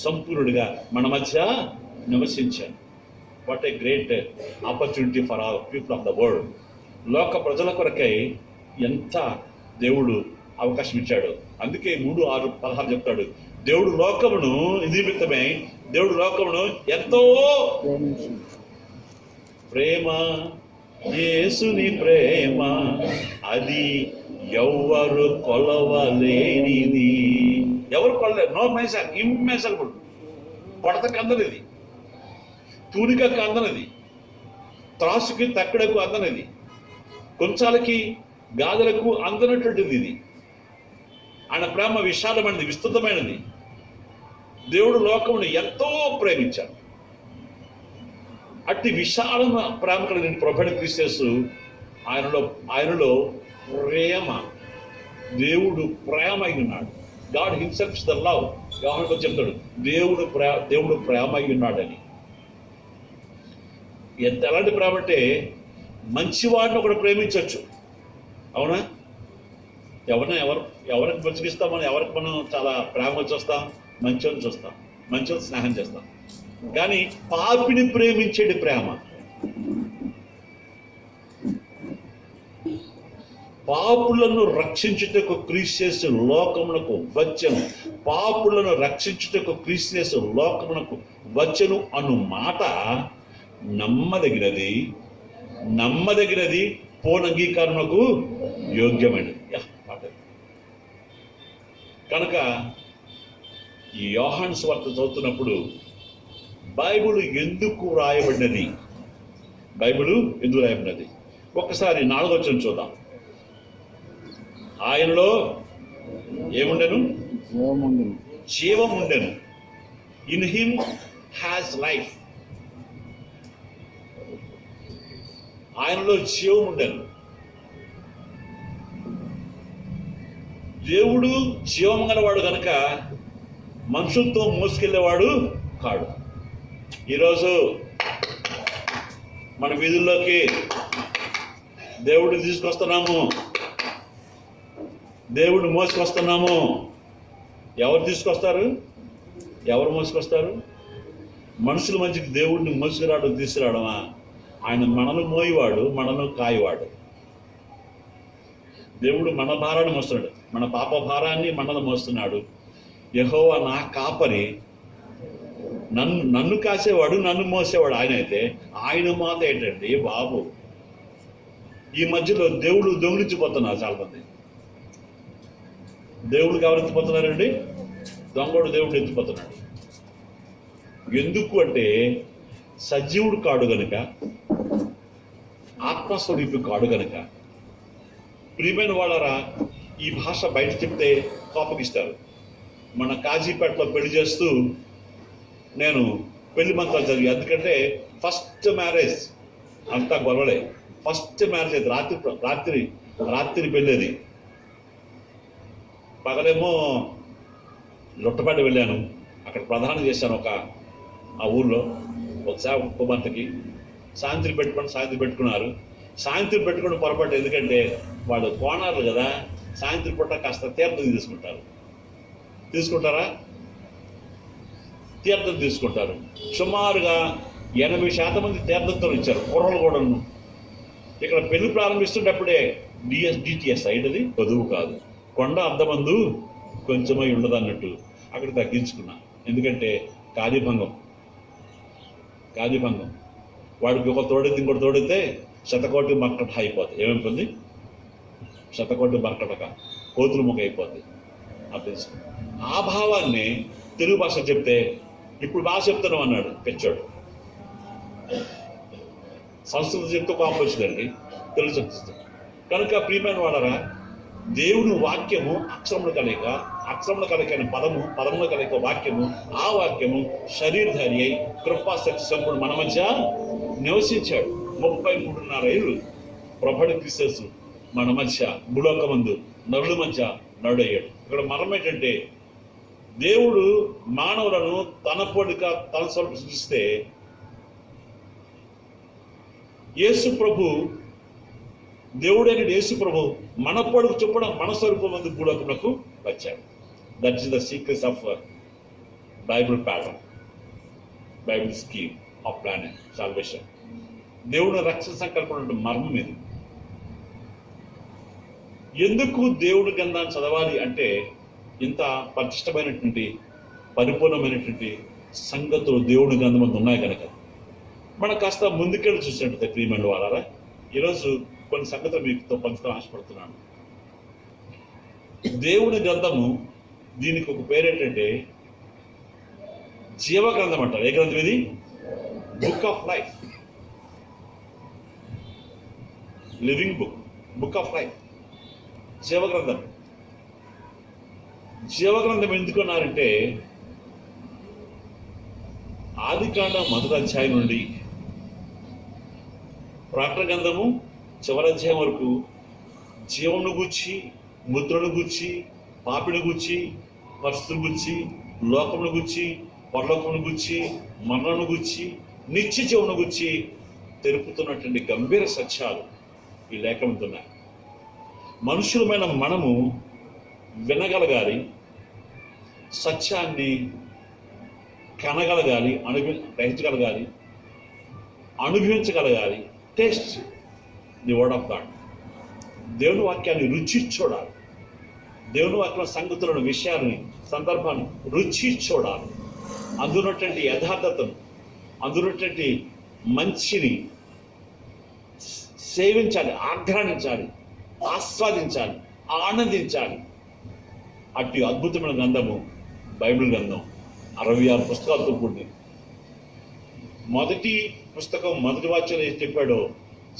సంపూర్ణుడిగా మన మధ్య నివసించాడు. What a great opportunity for all people of the world. లోక ప్రజల కొరకై ఎంత దేవుడు అవకాశం ఇచ్చాడు. అందుకే 3:6-16 చెప్తాడు, దేవుడు లోకమును నిమిత్తమై, దేవుడు లోకమును ఎంతో ప్రేమ, యేసుని ప్రేమ అది ఎవ్వరు కొలవలేనిది. ఎవరు కొలలేరు. No measure, immeasurable. కొడతకు అందనిది, తూనికకు అందనిది, త్రాసుకి తక్కడకు అందనిది, కొంచాలకి గాజులకు అందనటువంటిది. ఇది ఆయన ప్రేమ విశాలమైనది, విస్తృతమైనది. దేవుడు లోకమును ఎంతో ప్రేమించాడు. అట్టి విశాలమైన ప్రేమ కలిగిన ప్రభుని క్రీస్తు ఆయనలో ప్రేమ, దేవుడు ప్రేమ అయి ఉన్నాడు. God himself is the love. యోహాను చెప్తాడు దేవుడు ప్రేమ అయి ఉన్నాడని. ఎలాంటి ప్రేమ అంటే మంచివాడిని ఒకడు ప్రేమించవచ్చు, అవునా? ఎవరికి మంచిగిస్తామని ఎవరికి మనం చాలా ప్రేమ చూస్తాం, మంచిని చూస్తాం, మంచిని స్నేహం చేస్తాం. కానీ పాపిని ప్రేమించేది ప్రేమ. పాపులను రక్షించుటకు క్రీస్తు లోకమునకు వచ్చెను, పాపులను రక్షించుటకు క్రీస్తు లోకమునకు వచ్చెను అను మాట నమ్మదగినది పూర్ణంగీకరణకు యోగ్యమైనది. కనుక ఈ యోహాను సువార్త చదువుతున్నప్పుడు బైబిల్ ఎందుకు రాయబడినది, ఒక్కసారి 4వ వచనం చూద్దాం. ఆయనలో ఏముండెను? జీవముండెను. In him has life. ఆయనలో జీవం ఉండెను. దేవుడు జీవం గలవాడు కనుక మనుషులతో మోసుకెళ్ళేవాడు కాడు. ఈరోజు మన వీధుల్లోకి దేవుడిని తీసుకొస్తున్నాము, దేవుడిని మోసుకొస్తున్నాము. ఎవరు తీసుకొస్తారు? ఎవరు మోసుకొస్తారు? మనుషుల మధ్యకి దేవుడిని మోసుకురావడం తీసుకురావడమా? ఆయన మనను మోయివాడు, మనను కాయవాడు. దేవుడు మన భారాన్ని మోస్తున్నాడు, మన పాప భారాన్ని మనను మోస్తున్నాడు. యెహోవా నా కాపరి, నన్ను కాసేవాడు, నన్ను మోసేవాడు ఆయన. అయితే ఆయన మాత ఏంటండి బాబు? ఈ మధ్యలో దేవుడు దొంగిలించిపోతున్నారు చాలా మంది. దేవుడికి ఎవరు ఎత్తిపోతున్నారండి? దొంగోడు దేవుడు ఎత్తిపోతున్నాడు. ఎందుకు అంటే సజీవుడు కాడు గనుక, ఆత్మస్వరూపి కాడు గనుక. ప్రియమైన వాళ్ళరా, ఈ భాష బయట చెప్తే కోపగిస్తారు. మన కాజీపేటలో పెళ్లి చేస్తూ నేను పెళ్లి మంత్రాలు చదివి, ఎందుకంటే ఫస్ట్ మ్యారేజ్ అంతా గొడవలే. ఫస్ట్ మ్యారేజ్ అయితే రాత్రి పెళ్ళేది. పగలేమో లొట్టపాటి వెళ్ళాను, అక్కడ ప్రధానం చేశాను ఆ ఊర్లో ఒకసారి కుమార్తెకి. సాయంత్రం పెట్టుకున్నారు. సాయంత్రం పెట్టుకుని పొరపాటు, ఎందుకంటే వాళ్ళు కోణాలు కదా, సాయంత్రం పూట కాస్త తీర్థం తీసుకుంటారా? తీర్థం తీసుకుంటారు. సుమారుగా 80% మంది తీర్థంతో ఇచ్చారు, కుర్రలు కూడా. ఇక్కడ పెళ్లి ప్రారంభిస్తున్నప్పుడే డిటిఎస్ అయ్యేది, చదువు కాదు. కొండ అర్ధమందు కొంచెమై ఉండదు అన్నట్టు అక్కడ తగ్గించుకున్నా. ఎందుకంటే కార్యభంగం. వాడికి ఒక తోడైతే ఇంకోటి తోడైతే శతకోటి మర్కట అయిపోద్ది. ఏమైపోద్ది? శతకోటి మర్కటక కోతులు ముఖ అయిపోద్ది. ఆ భావాన్ని తెలుగు భాష చెప్తే ఇప్పుడు బాగా చెప్తున్నాం అన్నాడు పెచ్చోడు. సంస్కృతం చెప్తే కోపం వచ్చిందండి, తెలుగు చెప్తుంది. కనుక ప్రియమైన వాళ్ళరా, దేవుని వాక్యము అక్షరములు కలయిక పదములు కలయిక వాక్యము, ఆ వాక్యము శరీరధారి అయి కృపాశక్తి సంపూర్ణ మన మధ్య నివసించాడు. 33.5 ఏళ్ళు ప్రభడి క్రీస్తు మన మధ్య భూలోకమందు నరుల మధ్య నడుడయ్యాడు. ఇక్కడ మరణం ఏంటంటే, దేవుడు మానవులను తన పోలిక తన స్వరూపం సృష్టిస్తే యేసు ప్రభు, దేవుడైన యేసు ప్రభు మన పొడుగు చొప్పున మన స్వరూపం మంది భూలోకములకు వచ్చాడు. That is the secrets of Bible pattern, Bible scheme of plan salvation. దేవుని రక్షణ సంకల్పన మర్మం ఇది. ఎందుకు దేవుడి గ్రంథాన్ని చదవాలి అంటే, ఇంత పటిష్టమైనటువంటి పరిపూర్ణమైనటువంటి సంగతులు దేవుడి గ్రంథం ఉన్నాయి కనుక. మనం కాస్త ముందుకెళ్ళి చూసినట్టు ప్రియమైన వాళ్ళారా, ఈరోజు కొన్ని సంగతులు మీతో పంచుకొని ఆశపడుతున్నాను. దేవుని గ్రంథము, దీనికి ఒక పేరేంటంటే జీవ గ్రంథం అంటారు. ఏ గ్రంథం ఇది? Book of life, living book of life, జీవగ్రంథం. జీవగ్రంథం ఎందుకున్నారంటే, ఆదికాండం 1వ అధ్యాయం నుండి ప్రకటన గ్రంథము చివరి అధ్యాయం వరకు జీవమును గూర్చి, ముద్రను గూర్చి, పాపిని గూర్చి, పరిస్థితుల గురించి, లోకమును గురించి, పరలోకమును గురించి, మరణను గురించి, నిత్య జీవన గురించి తెలుపుతున్నటువంటి గంభీర సత్యాలు ఈ లేఖనంతున్నాయి. మనుషులమైన మనము వినగలగాలి, సత్యాన్ని కనగలగాలి, గ్రహించగలగాలి, అనుభవించగలగాలి. Taste the word of God. దేవుని వాక్యాన్ని రుచి చూడాలి. దేవుని వాక్యం సంగతులను, విషయాన్ని, సందర్భాన్ని రుచి చూడాలి. అందున్నటువంటి యథార్థతను, అందున్నటువంటి మంచిని సేవించాలి, ఆఘ్రానించాలి, ఆస్వాదించాలి, ఆనందించాలి. అట్టి అద్భుతమైన గ్రంథము బైబిల్ గ్రంథం. 66 పుస్తకాలతో కూడింది. మొదటి పుస్తకం మొదటి వాక్యం ఏం చెప్పాడో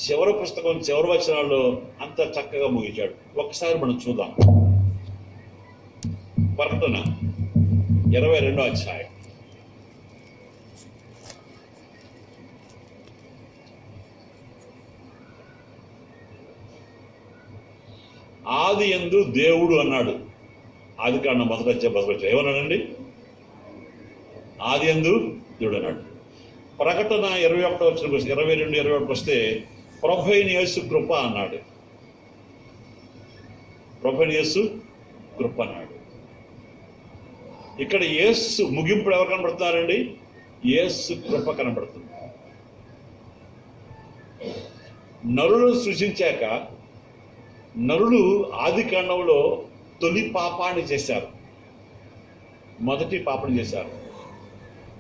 చివరి పుస్తకం చివరి వచనాల్లో అంత చక్కగా ముగించాడు. ఒక్కసారి మనం చూద్దాం. ప్రకటన 22వ అధ్యాయం. ఆది యందు దేవుడు అన్నాడు. ఆది కాండం మొదటి అధ్యాయం ఏమన్నాడండి? ఆది యందు దేవుడు అన్నాడు. ప్రకటన 21వ వచనం 22, 21 వస్తే ప్రభు అయిన యేసు కృప అన్నాడు. ప్రభు అయిన యేసు కృప అన్నాడు. ఇక్కడ యేసు ముగింపుడు ఎవరు కనబడుతున్నారండి? యేసు కృప కనబడుతుంది. నరులను సృజించాక నరులు ఆది కాండంలో తొలి పాపాన్ని చేశారు, మొదటి పాపం చేశారు.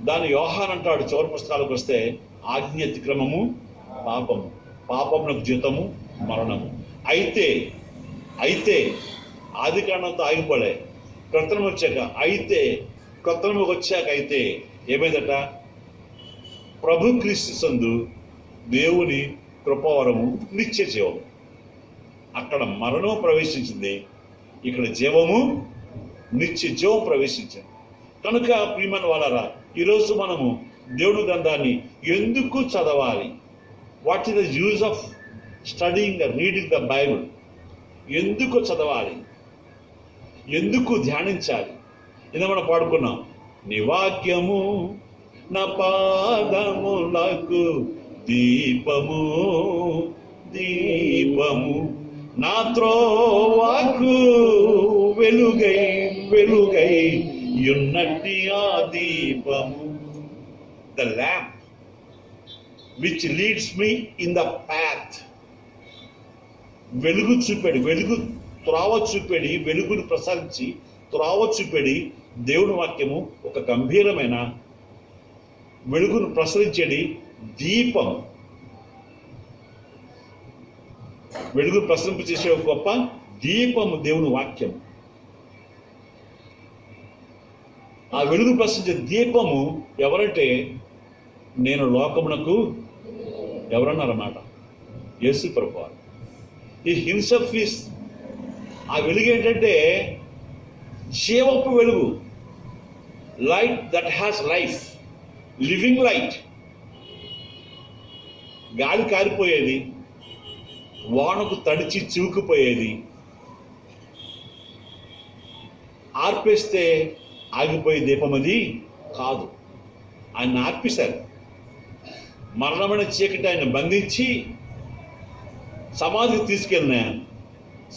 దాని యోహాన్ అంటాడు చివరి పుస్తకాలకు వస్తే, ఆజ్ఞ అతిక్రమము పాపము, పాపమునకు జీతము మరణము. అయితే ఆది కాండంతో ఆగిపోలే, కృతజ్ఞత వచ్చాక అయితే ఏమైందట? ప్రభు క్రీస్తు సందు దేవుని కృపావరము నిత్య జీవము. అక్కడ మరణం ప్రవేశించింది, ఇక్కడ జీవము, నిత్య జీవం ప్రవేశించింది. కనుక ప్రియమైన వాళ్ళారా, ఈరోజు మనము దేవుని గ్రంథాన్ని ఎందుకు చదవాలి? What is the use of studying reading the Bible? ఎందుకు చదవాలి? ఎందుకు ధ్యానించాలి? ఇది మనం పాడుకున్నాం. నీ వాక్యము నా పాదములకు దీపము, దీపము నా త్రోవకు వెలుగై యున్నట్టి ఆ దీపము. The lamp which leads me in the path. వెలుగు చూపాడు, త్రోవ చూపాడు, వెలుగును ప్రసాదించి త్రోవ చూపాడు. దేవుని వాక్యము ఒక గంభీరమైన వెలుగును ప్రసరించేది దీపం. వెలుగు ప్రసరింపచేసే ఒక గొప్ప దీపము దేవుని వాక్యం. ఆ వెలుగు ప్రసరించే దీపము ఎవరంటే, నేను లోకమునకు ఎవరన్నారన్నమాట? యేసు ప్రభువారు. ఈ హిమ్సెల్ఫ్ ఈస్. ఆ వెలుగు ఏంటంటే జీవపు వెలుగు. Light that has life, living light. గాలి కారిపోయేది, వానకు తడిచి చివుకుపోయేది, ఆర్పేస్తే ఆగిపోయే దీపం అది కాదు. ఆయన ఆర్పేశారు. మరణమైన చీకటి ఆయన బంధించి సమాధికి తీసుకెళ్ళిన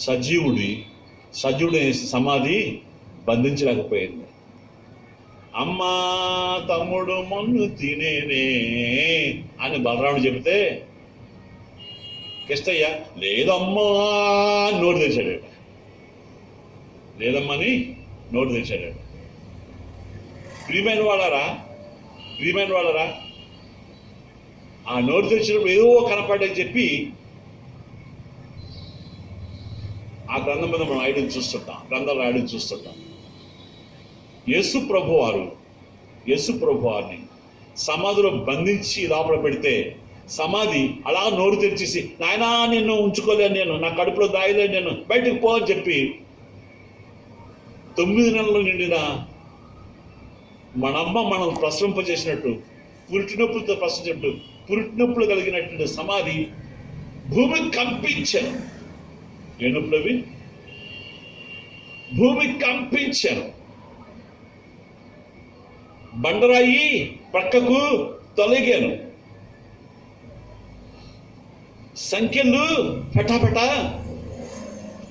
సజీవుడు సమాధి బంధించలేకపోయింది. అమ్మా తమ్ముడు మన్ను తినేనే అని బలరాముడు చెబితే కృష్ణయ్య లేదమ్మా నోటు తెచ్చాడు. లేదమ్మా అని నోటు తెచ్చాడు. ప్రియమైన వాళ్ళరా, ఆ నోటు తెచ్చినప్పుడు ఏదో కనపడని చెప్పి ఆ గ్రంథం మీద మనం గ్రంథాలు రాయడం చూస్తుంటాం. యేసు ప్రభు వారిని సమాధిలో బంధించి లోపల పెడితే సమాధి అలా నోరు తెరిచేసి, నాయనా నిన్ను ఉంచుకోలేను, నేను నా కడుపులో దాయలేను, నేను బయటకు పో అని చెప్పి 9 నెలలు నిండిన మనమ్మ మనం ప్రసరింపజేసినట్టు, పురిటినొప్పులతో ప్రసరించినట్టు, పురిటినొప్పులు కలిగినటువంటి సమాధి భూమి కంపించాను. ఏ నొప్పులవి? భూమి కంపించాను. బండరాయి ప్రక్కకు తొలగాను, సంఖ్యలు పెటాపెటా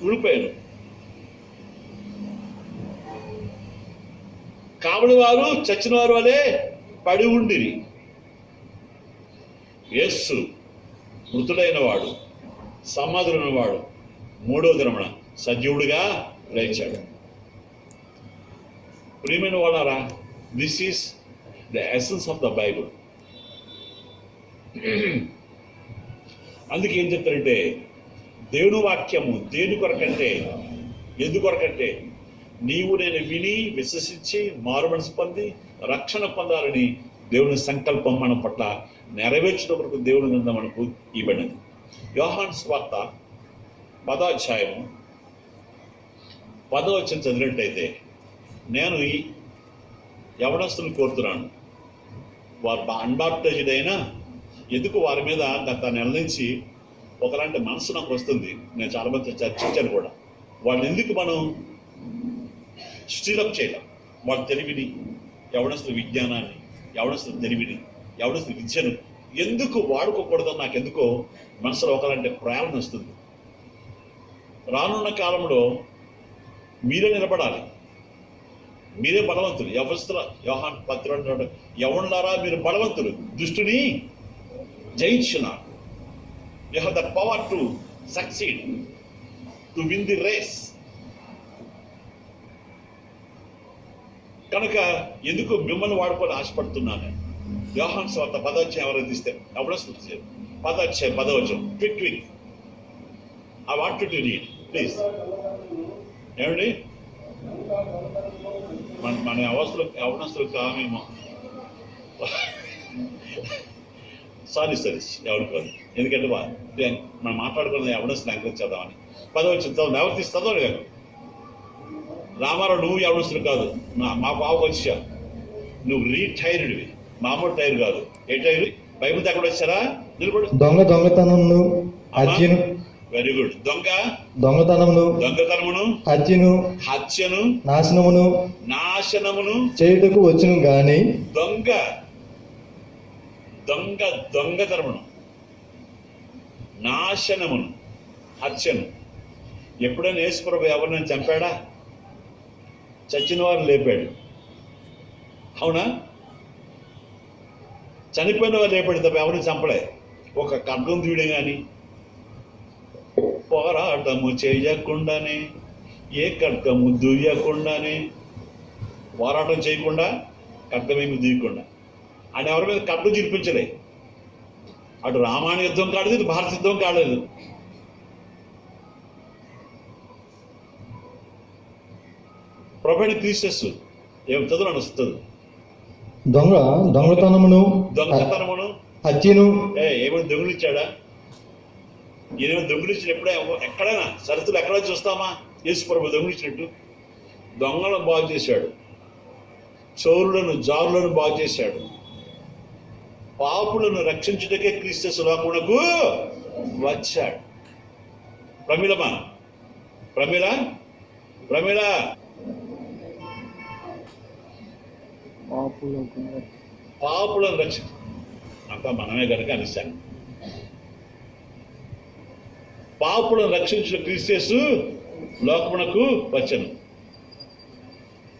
ఊడిపోయాను. కావలి వారు చచ్చిన వారు వలె పడి ఉండిరి. యేసు మృతుడైన వాడు, సమాధులైన వాడు మూడో దినమున సజీవుడిగా లేచాడు. ప్రియమైన వాళ్ళారా, this is the essence of the Bible. అందుకే ఏం చెప్తారంటే, దేవుని వాక్యము దేని కొరకంటే, ఎందుకొరకంటే నీవు నేను విని విశ్వసించి మారు మనసు పొంది రక్షణ పొందాలని దేవుని సంకల్పం మన పట్ల నెరవేర్చిన వరకు దేవుని నింద మనకు ఇవ్వబడినది. యోహాను సువార్త 10వ అధ్యాయము 10వ వచనం చదివినట్టయితే, నేను ఈ యవనస్తులను కోరుతున్నాను, వారు అన్బాప్టైజ్డ్ అయినా ఎందుకు వారి మీద గత నెల నుంచి ఒకలాంటి మనసు నాకు వస్తుంది. నేను చాలా మంది చర్చించాను కూడా. వాళ్ళని ఎందుకు మనం స్టీరప్ చేయలేం? వాళ్ళ తెలివిని, యవనస్తుల విజ్ఞానాన్ని, యవనస్తుల తెలివిని, యవనస్తుల విద్యను ఎందుకు వాడుకోకూడదని నాకు ఎందుకో మనసులో ఒకలాంటి ప్రేరణ వస్తుంది. రానున్న కాలంలో మీరే నిలబడాలి, మీరే బలవంతులు. యవనస్తుల యోహాను పత్రిక యవనులారా మీరు బలవంతులు, దుష్టుని జయించున్నారు. You have the power to succeed, to win the race. కనుక ఎందుకు మిమ్మల్ని వాడుకొని ఆశపడుతున్నాను. యోహాను సువార్త 10వ అధ్యాయం ఎవరైనా తీస్తే అప్పుడు 10వ అధ్యాయం 10వ వచనం. Quick I want to read please. ఏమండి, మన అవనస్తులు కామేమో, సారీ ఎవరు కాదు, ఎందుకంటే మనం మాట్లాడుకున్నది ఎవడస్తులు అంకరించేద్దామని. 10వ వచనం ఎవరు తీస్తుందో కాదు. రామారావు, నువ్వు ఎవడస్తులు కాదు, మా బాబుకి వచ్చా, నువ్వు రీటైర్డ్వి, మామూలు టైర్ కాదు. ఏ టైర్? బైబిల్ ఎక్కడ వచ్చారా? నిలబడు. దొంగతనమును హత్యను. Very good. దొంగతనమును హత్యను నాశనమును చేయుటకు వచ్చును గాని దొంగతనమును నాశనమును హత్యను. ఎప్పుడైనా యేసుప్రభు ఎవరినైనా చంపాడా? చచ్చిన వారు లేపాడు, అవునా? చనిపోయిన వారు లేపాడు తప్ప ఎవరిని చంపలే. ఒక ఖడ్గం తీయడం కానీ, పోరాటము చేయకుండానే, ఏ ఖడ్గము దూయకుండానే, పోరాటం చేయకుండా ఖడ్గమేమి దూయకుండా ఆయన ఎవరి మీద ఖడ్గం చూపించలే. అటు రామాయణ యుద్ధం కాలేదు, ఇటు భారత యుద్ధం కాలేదు. ప్రభుని క్రీస్తు ఏం చదువు నడుస్తుంది. దొంగతనమును హత్యను. ఏమైనా దొంగిలిచ్చాడా? ఏమైనా దొంగిలించిన ఎప్పుడే ఎక్కడైనా సరితులు ఎక్కడ చూస్తామా? యేసు ప్రభు దొంగిలించినట్టు. దొంగలను బాగు చేశాడు, చోరులను జారులను బాగు చేశాడు. పాపులను రక్షించుటకే క్రీస్తు లోకమునకు వచ్చాడు. ప్రమిళ పాపులను రక్షించ అంతా మనమే కనుక అనిస్తాను. పాపులను రక్షించిన క్రీస్తు లోకమునకు వచ్చను.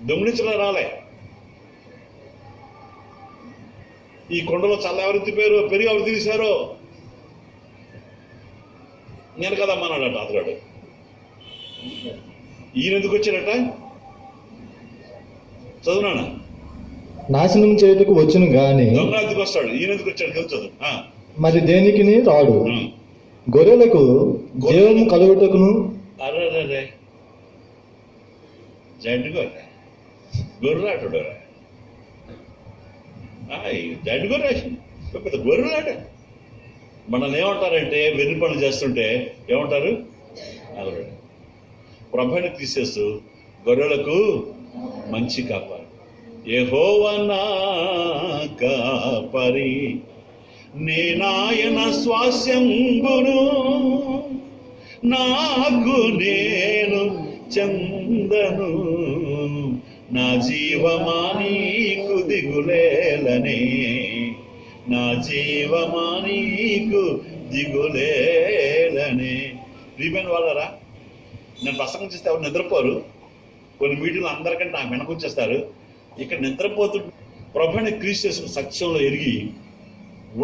దొంగిలించడం రాలే. ఈ కొండలో చల్ల ఎవరు తిప్పారు, పెరిగి ఎవరు తీశారో నేను కదమ్మన్నాడట అతగాడు. ఈయన ఎందుకు వచ్చాడట? చదువునా? నాశనం చేయుటకు వచ్చును గాని. దొంగ ఎందుకు వస్తాడు? ఈయన ఎందుకు వచ్చాడు? చదువు. మరి దేనికి రాడు? గొర్రెలకు జీవము కలుగుటకును. అర్రే జంటు గొర్రెలాడు, జంటు గొర్రె, పెద్ద గొర్రెలాట. మనల్ని ఏమంటారంటే, వెర్రి పనులు చేస్తుంటే ఏమంటారు? ప్రభుని తీసేస్తూ గొర్రెలకు మంచి కాపాడు. యెహోవా నా కాపరి, నేనాయన స్వాస్యంబును, నాకు నేను చందను, నా జీవమా నీకు దిగులు దిగులేలని, నా జీవమా నీకు దిగులేలని. ప్రియమైన వాళ్ళరా, నేను ప్రసంగం చేస్తే ఎవరు నిద్రపోరు. కొన్ని మీటింగ్లు అందరికంటే నాకు వెనకొచ్చేస్తారు. ఇక్కడ నిద్రపోతూ ప్రభుని క్రీస్తు సత్యంలో ఎరిగి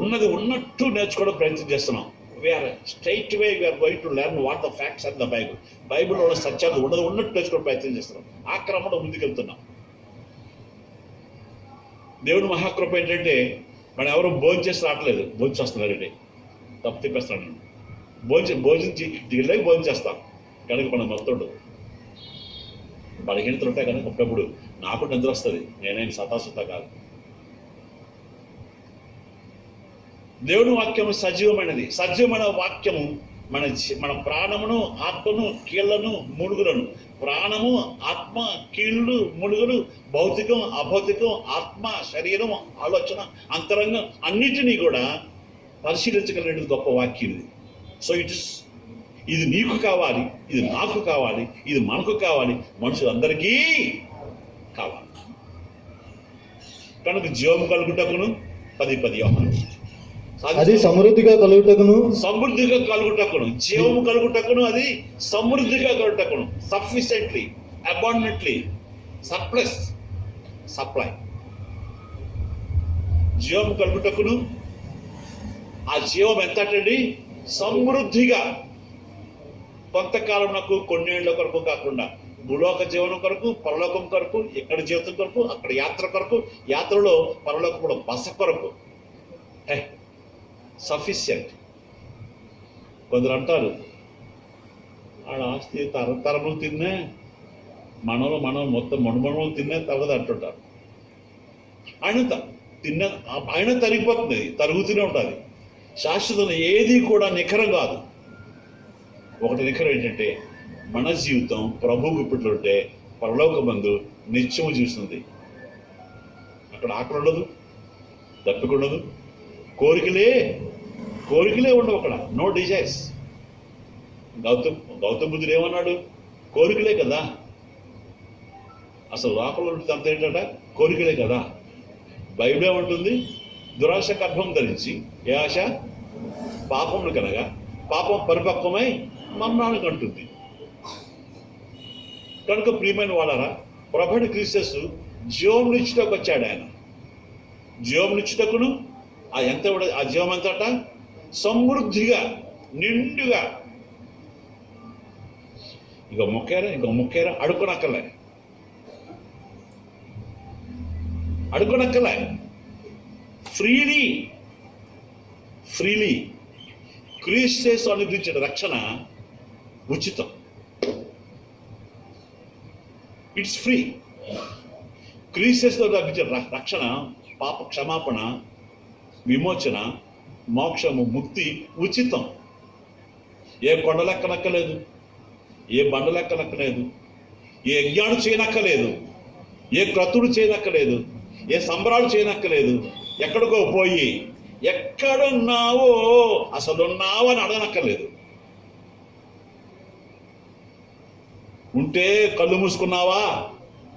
ఉన్నది ఉన్నట్టు నేర్చుకోవడం ప్రయత్నం చేస్తున్నాం. We are straight way we are going to learn what the facts of the Bible. బైబుల్లో ఉన్న సత్యాలు ఉన్నది ఉన్నట్టు నేర్చుకోవడం ప్రయత్నం చేస్తున్నాం. ఆ క్రమంలో ముందుకెళ్తున్నాం. దేవుని మహాకృప ఏంటంటే మనం ఎవరు భోజనం చేసి రావట్లేదు, భోజనం చేస్తున్నారండి. తప్పు తిప్పేస్తాను నేను. భోజనం దిగలేక భోజనం చేస్తాం కనుక మనం మొత్తం బలహీనతలు ఉంటాయి కనుక అప్పుడప్పుడు నాకు నిద్ర వస్తుంది. నేనేం సతాసుతా కాదు. దేవుని వాక్యము సజీవమైనది. సజీవమైన వాక్యము మన ప్రాణమును, ఆత్మను, కీళ్లను, ముడుగులను, ప్రాణము, ఆత్మ, కీళ్ళు, ముడుగులు, భౌతికం, అభౌతికం, ఆత్మ, శరీరం, ఆలోచన, అంతరంగం అన్నిటినీ కూడా పరిశీలించగలిగిన గొప్ప వాక్యం ఇది. సో ఇది నీకు కావాలి, ఇది నాకు కావాలి, ఇది మనకు కావాలి, మనుషులందరికీ కావాలి. కనుక జీవం కలుగుటకును 10 యోహాను, అది సమృద్ధిగా కలుగుటకును, సమృద్ధిగా కలుగుటకును, జీవము కలుగుటకును, అది సమృద్ధిగా కలుగుటకును, సఫిషియెంట్లీ, అబాండెంట్లీ, సప్లస్, సప్లై. జీవము కలుగుటకును, ఆ జీవం ఎంతటండి? సమృద్ధిగా. కొంతకాలం నాకు కొన్నేళ్ల కొరకు కాకుండా భూలోక జీవనం కొరకు, పరలోకం కొరకు, ఇక్కడ జీవితం కొరకు, అక్కడ యాత్ర కొరకు, యాత్రలో పరలోకంలో బస కొరకు సఫిషియంట్. కొందరు అంటారు ఆడ ఆస్తి తరతరములు తిన్నే, మనం మొత్తం మనుమనులు తిన్నే తరగదు అంటుంటారు. ఆయన తరిగిపోతుంది, తరుగుతూనే ఉంటుంది. శాశ్వతం ఏది కూడా నిఖరం కాదు. ఒకటి నిఖరం ఏంటంటే మన జీవితం ప్రభు గుప్పిట్లుంటే పరలోకమందు నిత్యము జీవిస్తుంది. అక్కడ ఆకలి ఉండదు, దప్పిక ఉండదు, కోరికలే ఉండవు అక్కడ. No desires. గౌతమ బుద్ధుడు ఏమన్నాడు? కోరికలే కదా. అసలు లోపల అంత ఏంటంట? కోరికలే కదా. బైబిల్ ఏమంటుంది? దురాశ గర్భం ధరించి ఏ ఆశ? పాపమును కనగా పాపం పరిపక్వమై మరణానికి అంటుంది. కనుక ప్రియమైన వాళ్ళరా, ప్రభుని క్రీస్తు జీవమునిచ్చుటకు వచ్చాడు. ఆయన జీవమునిచ్చుటకును, ఆ జీవం ఎంతట? సమృద్ధిగా, నిండుగా. ఇక మొక్కారా అడుగునక్కలే, ఫ్రీలీ క్రీస్తు అనుగ్రహించిన రక్షణ ఉచితం. It's free. క్రీస్తుతో లభించిన రక్షణ, పాప క్షమాపణ, విమోచన, మోక్షము, ముక్తి ఉచితం. ఏ కొండ లెక్కనక్కలేదు, ఏ బండ లెక్కనక్కలేదు, ఏ యజ్ఞాలు చేయనక్కలేదు, ఏ క్రతుడు చేయనక్కలేదు, ఏ సంబరాలు చేయనక్కలేదు. ఎక్కడికో పోయి ఎక్కడున్నావో అసలున్నావో అని అడగనక్కర్లేదు. ఉంటే కళ్ళు మూసుకున్నావా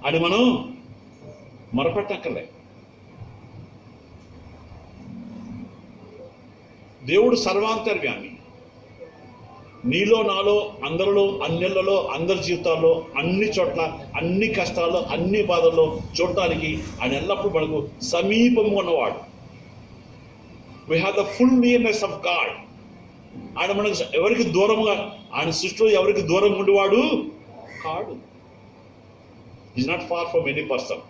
అని మనం మొరపెట్టక్కర్లే. దేవుడు సర్వాంతర్యామి. నీలో, నాలో, అందరిలో, అన్నిళ్లలో, అందరి జీవితాల్లో, అన్ని చోట్ల, అన్ని కష్టాల్లో, అన్ని బాధల్లో చూడటానికి ఆయన ఎల్లప్పుడూ మనకు సమీపంగా ఉన్నవాడు. We have the full nearness of God. ఆయన మనకు ఎవరికి దూరంగా, ఆయన సృష్టిలో ఎవరికి దూరంగా ఉండేవాడు కాడు. Is not far from any person.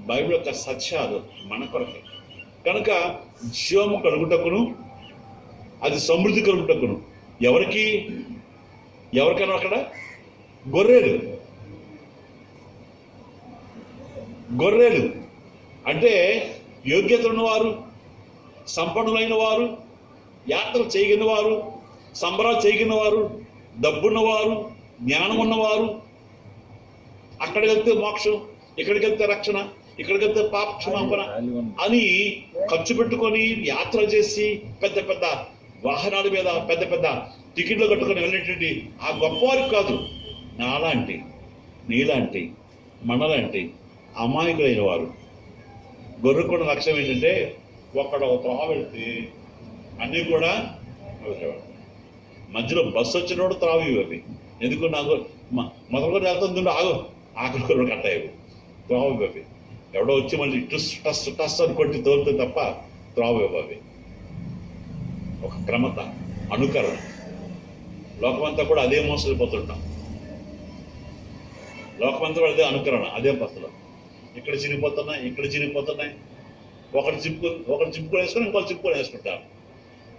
Bible యొక్క సత్యాలు మన కొరకే. కనుక జీవము కలుగుటకును, అది సమృద్ధి కలుగుటకును ఎవరికైనా అక్కడ గొర్రెలు అంటే యోగ్యత ఉన్నవారు, సంపన్నులైన వారు, యాత్రలు చేయగిన వారు, సంబరాలు చేయగిన వారు, డబ్బున్నవారు, జ్ఞానం ఉన్నవారు. అక్కడికి వెళ్తే మోక్షం, ఇక్కడికి వెళ్తే రక్షణ, ఇక్కడికి వెళ్తే పాప క్షమాపణ అని ఖర్చు పెట్టుకొని యాత్ర చేసి పెద్ద పెద్ద వాహనాల మీద పెద్ద పెద్ద టికెట్లు కట్టుకొని వెళ్ళేటువంటి ఆ గొప్పవారికి కాదు. నీలాంటి మనలాంటి అమాయకులైన వారు గొర్రెకున్న లక్ష్యం ఏంటంటే ఒక త్రోవ వెళ్తే అన్నీ కూడా వదిలేవాడు. మధ్యలో బస్సు వచ్చినప్పుడు త్రావి అవి ఎందుకు నాకు మొదలుకొని వెళ్తుంది ఆగు ఆకలి కూడా కట్టాయి త్రావి అవి ఎవడో వచ్చి మళ్ళీ టస్ అని కొట్టి తోలుతుంది తప్ప త్రావి అవి ఒక క్రమత అనుకరణ. లోకమంతా కూడా అదే మోసపోతుంటాం. లోకమంతా కూడా అదే అనుకరణ, అదే పద్ధతిలో ఇక్కడ చిరిగిపోతున్నాయి. ఒకటి చిప్పుకొని వేసుకొని ఇంకొకరు చిప్పుకొని వేసుకుంటారు.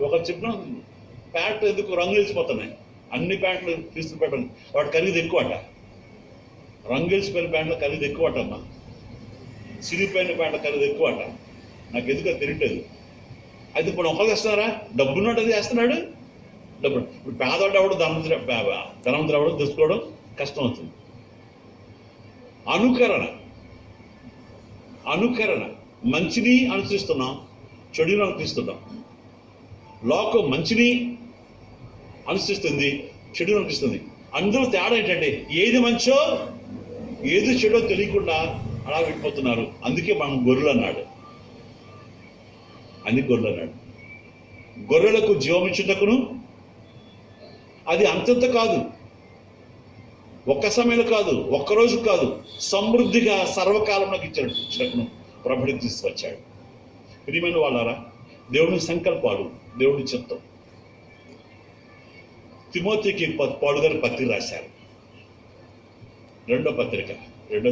ఒకరు చిప్పున ప్యాంట్లు ఎందుకు రంగులు వేసిపోతున్నాయి. అన్ని ప్యాంట్లు తీసుకుని పెట్టండి, వాటి ఖరీదు ఎక్కువట. రంగు వేసిపోయిన ప్యాంట్ల ఖరీదు ఎక్కువట అమ్మా. చిరిగిపోయిన ప్యాంట్ల ఖరీదు ఎక్కువట. నాకు ఎందుకు తెలియట్లేదు. అయితే ఇప్పుడు ఒకరు చేస్తున్నారా? డబ్బున్నట్టు అది చేస్తున్నాడు. డబ్బు ఇప్పుడు పేదవాడు ఎవడు ధనవంతుడు ఎవడు తెలుసుకోవడం కష్టం అవుతుంది. అనుకరణ మంచిని అనుసరిస్తున్నాం, చెడుని అనుసరిస్తున్నాం. లోకం మంచిని అనుసరిస్తుంది, చెడుని అనుసరిస్తుంది. అందులో తేడా ఏంటంటే ఏది మంచో ఏది చెడో తెలియకుండా అలా వెళ్ళిపోతున్నారు. అందుకే మనం గొర్రెలు అన్నాడు. గొర్రెలకు జీవమిచ్చుటకును అది అంతంత కాదు, ఒక్క సమయంలో కాదు, ఒక్కరోజు కాదు, సమృద్ధిగా సర్వకాలంలోకి ఇచ్చినట్టును ప్రభుడికి తీసుకొచ్చాడు. ప్రియమైన వాళ్ళారా, దేవుని సంకల్పాలు, దేవుని చిత్తం. తిమోతికి పౌలు గారు పత్రిక రాశారు. రెండో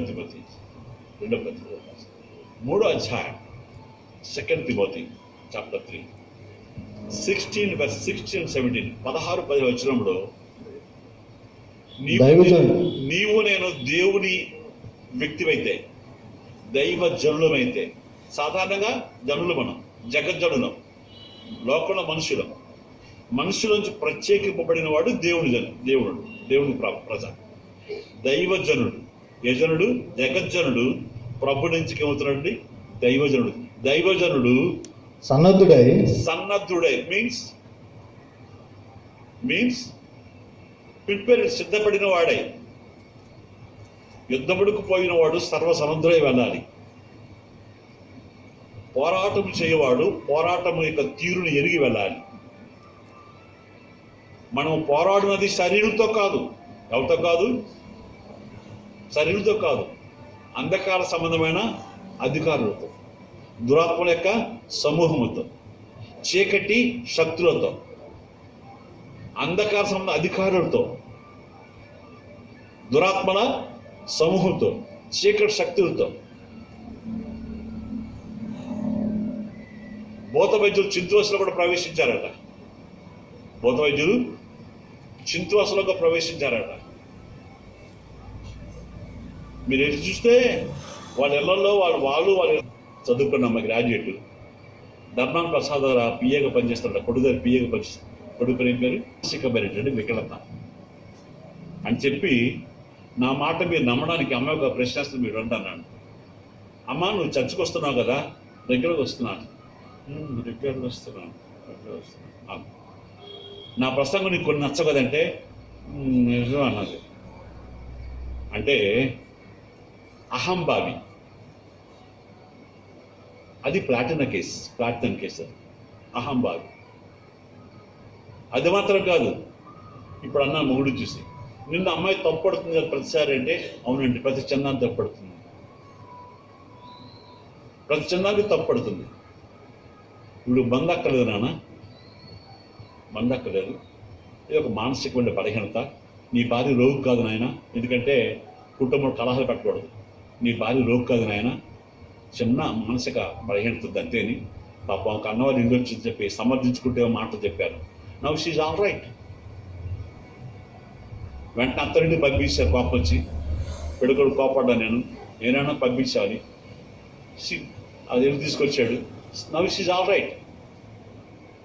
తిమోతి 3వ అధ్యాయం 2 తిమోతి చాప్టర్ 3 16:17 16-10 వచనంలో నీవు నేను దేవుని వ్యక్తివైతే, దైవ జనులమైతే, సాధారణంగా జనులు మనం జగజ్జనులం, లోకంలో మనుషులోంచి ప్రత్యేకింపబడిన వాడు దేవుని ప్రజ. దైవజనుడు, యజనుడు, జగజ్జనుడు, నుంచి ఏమవుతున్నాడండి? దైవజనుడు సన్నద్ధుడై మీన్స్ ప్రిపేర్, సిద్ధపడిన వాడై, యుద్ధముడుకు పోయిన వాడు సర్వసముద్రై వెళ్ళాలి. పోరాటం చేయవాడు పోరాటం యొక్క తీరుని ఎరిగి వెళ్ళాలి. మనం పోరాడినది శరీరంతో కాదు, ఎవరితో కాదు, శరీరంతో కాదు, అంధకార సంబంధమైన అధికారులతో, దురాత్మల యొక్క సమూహముతో, చీకటి శక్తులతో, అంధకార సంబంధ అధికారులతో, దురాత్మల సమూహంతో, చీకటి శక్తులతో. భూత వైద్యులు చింతువసలో కూడా ప్రవేశించారట. మీరు ఎటు చూస్తే వాళ్ళ ఇళ్లలో వాళ్ళు చదువుకున్న గ్రాడ్యుయేట్ ధర్మాన్ ప్రసాద్ పిఏగా పనిచేస్తారట. కొడుకు పిఏగా పనిచేస్తారు. కొడుకు ఏం పేరు? సిక్కబరేటండి, వికలత అని చెప్పి నా మాట మీరు నమ్మడానికి అమ్మ ఒక ప్రశ్న మీరు అంటున్నాను. అమ్మ నువ్వు చర్చకు వస్తున్నావు కదా? రెగ్యులర్గా వస్తున్నాను. నా ప్రసంగం నీకు కొన్ని నచ్చవు కదంటే నిజం అన్నది. అంటే అహంభావి, అది ప్లాటినం కేసు అది అహంభావి. అది మాత్రం కాదు, ఇప్పుడు అన్న మొగుడు చూసి నిన్న అమ్మాయి తప్పుడుతుంది కదా ప్రతిసారి అంటే, అవునండి ప్రతి చందాన్ని తప్పుడుతుంది, ప్రతి చందానికి తప్పుడుతుంది. ఇప్పుడు బంద్ అక్కర్లేదు నాన్న, బంద్ అక్కర్లేదు. ఇది ఒక మానసికమైన బలహీనత. నీ భార్య రోగు కాదు నాయన, ఎందుకంటే కుటుంబంలో కలహాలు పెట్టకూడదు. నీ భార్య రోగు కాదు నాయన, చిన్న మానసిక బలహీనత అంతేని. పాపం ఒక అన్నవారు ఇల్లు వచ్చి చెప్పి సమర్థించుకుంటే మాటలు చెప్పారు. Now she is all right. వెంటనే అత్తరింటి పంపించారు. కోపం వచ్చి పెడుకోడు కోపడ్డా నేనైనా పంపించాలి. అది ఎందుకు తీసుకొచ్చాడు? Now she is all right.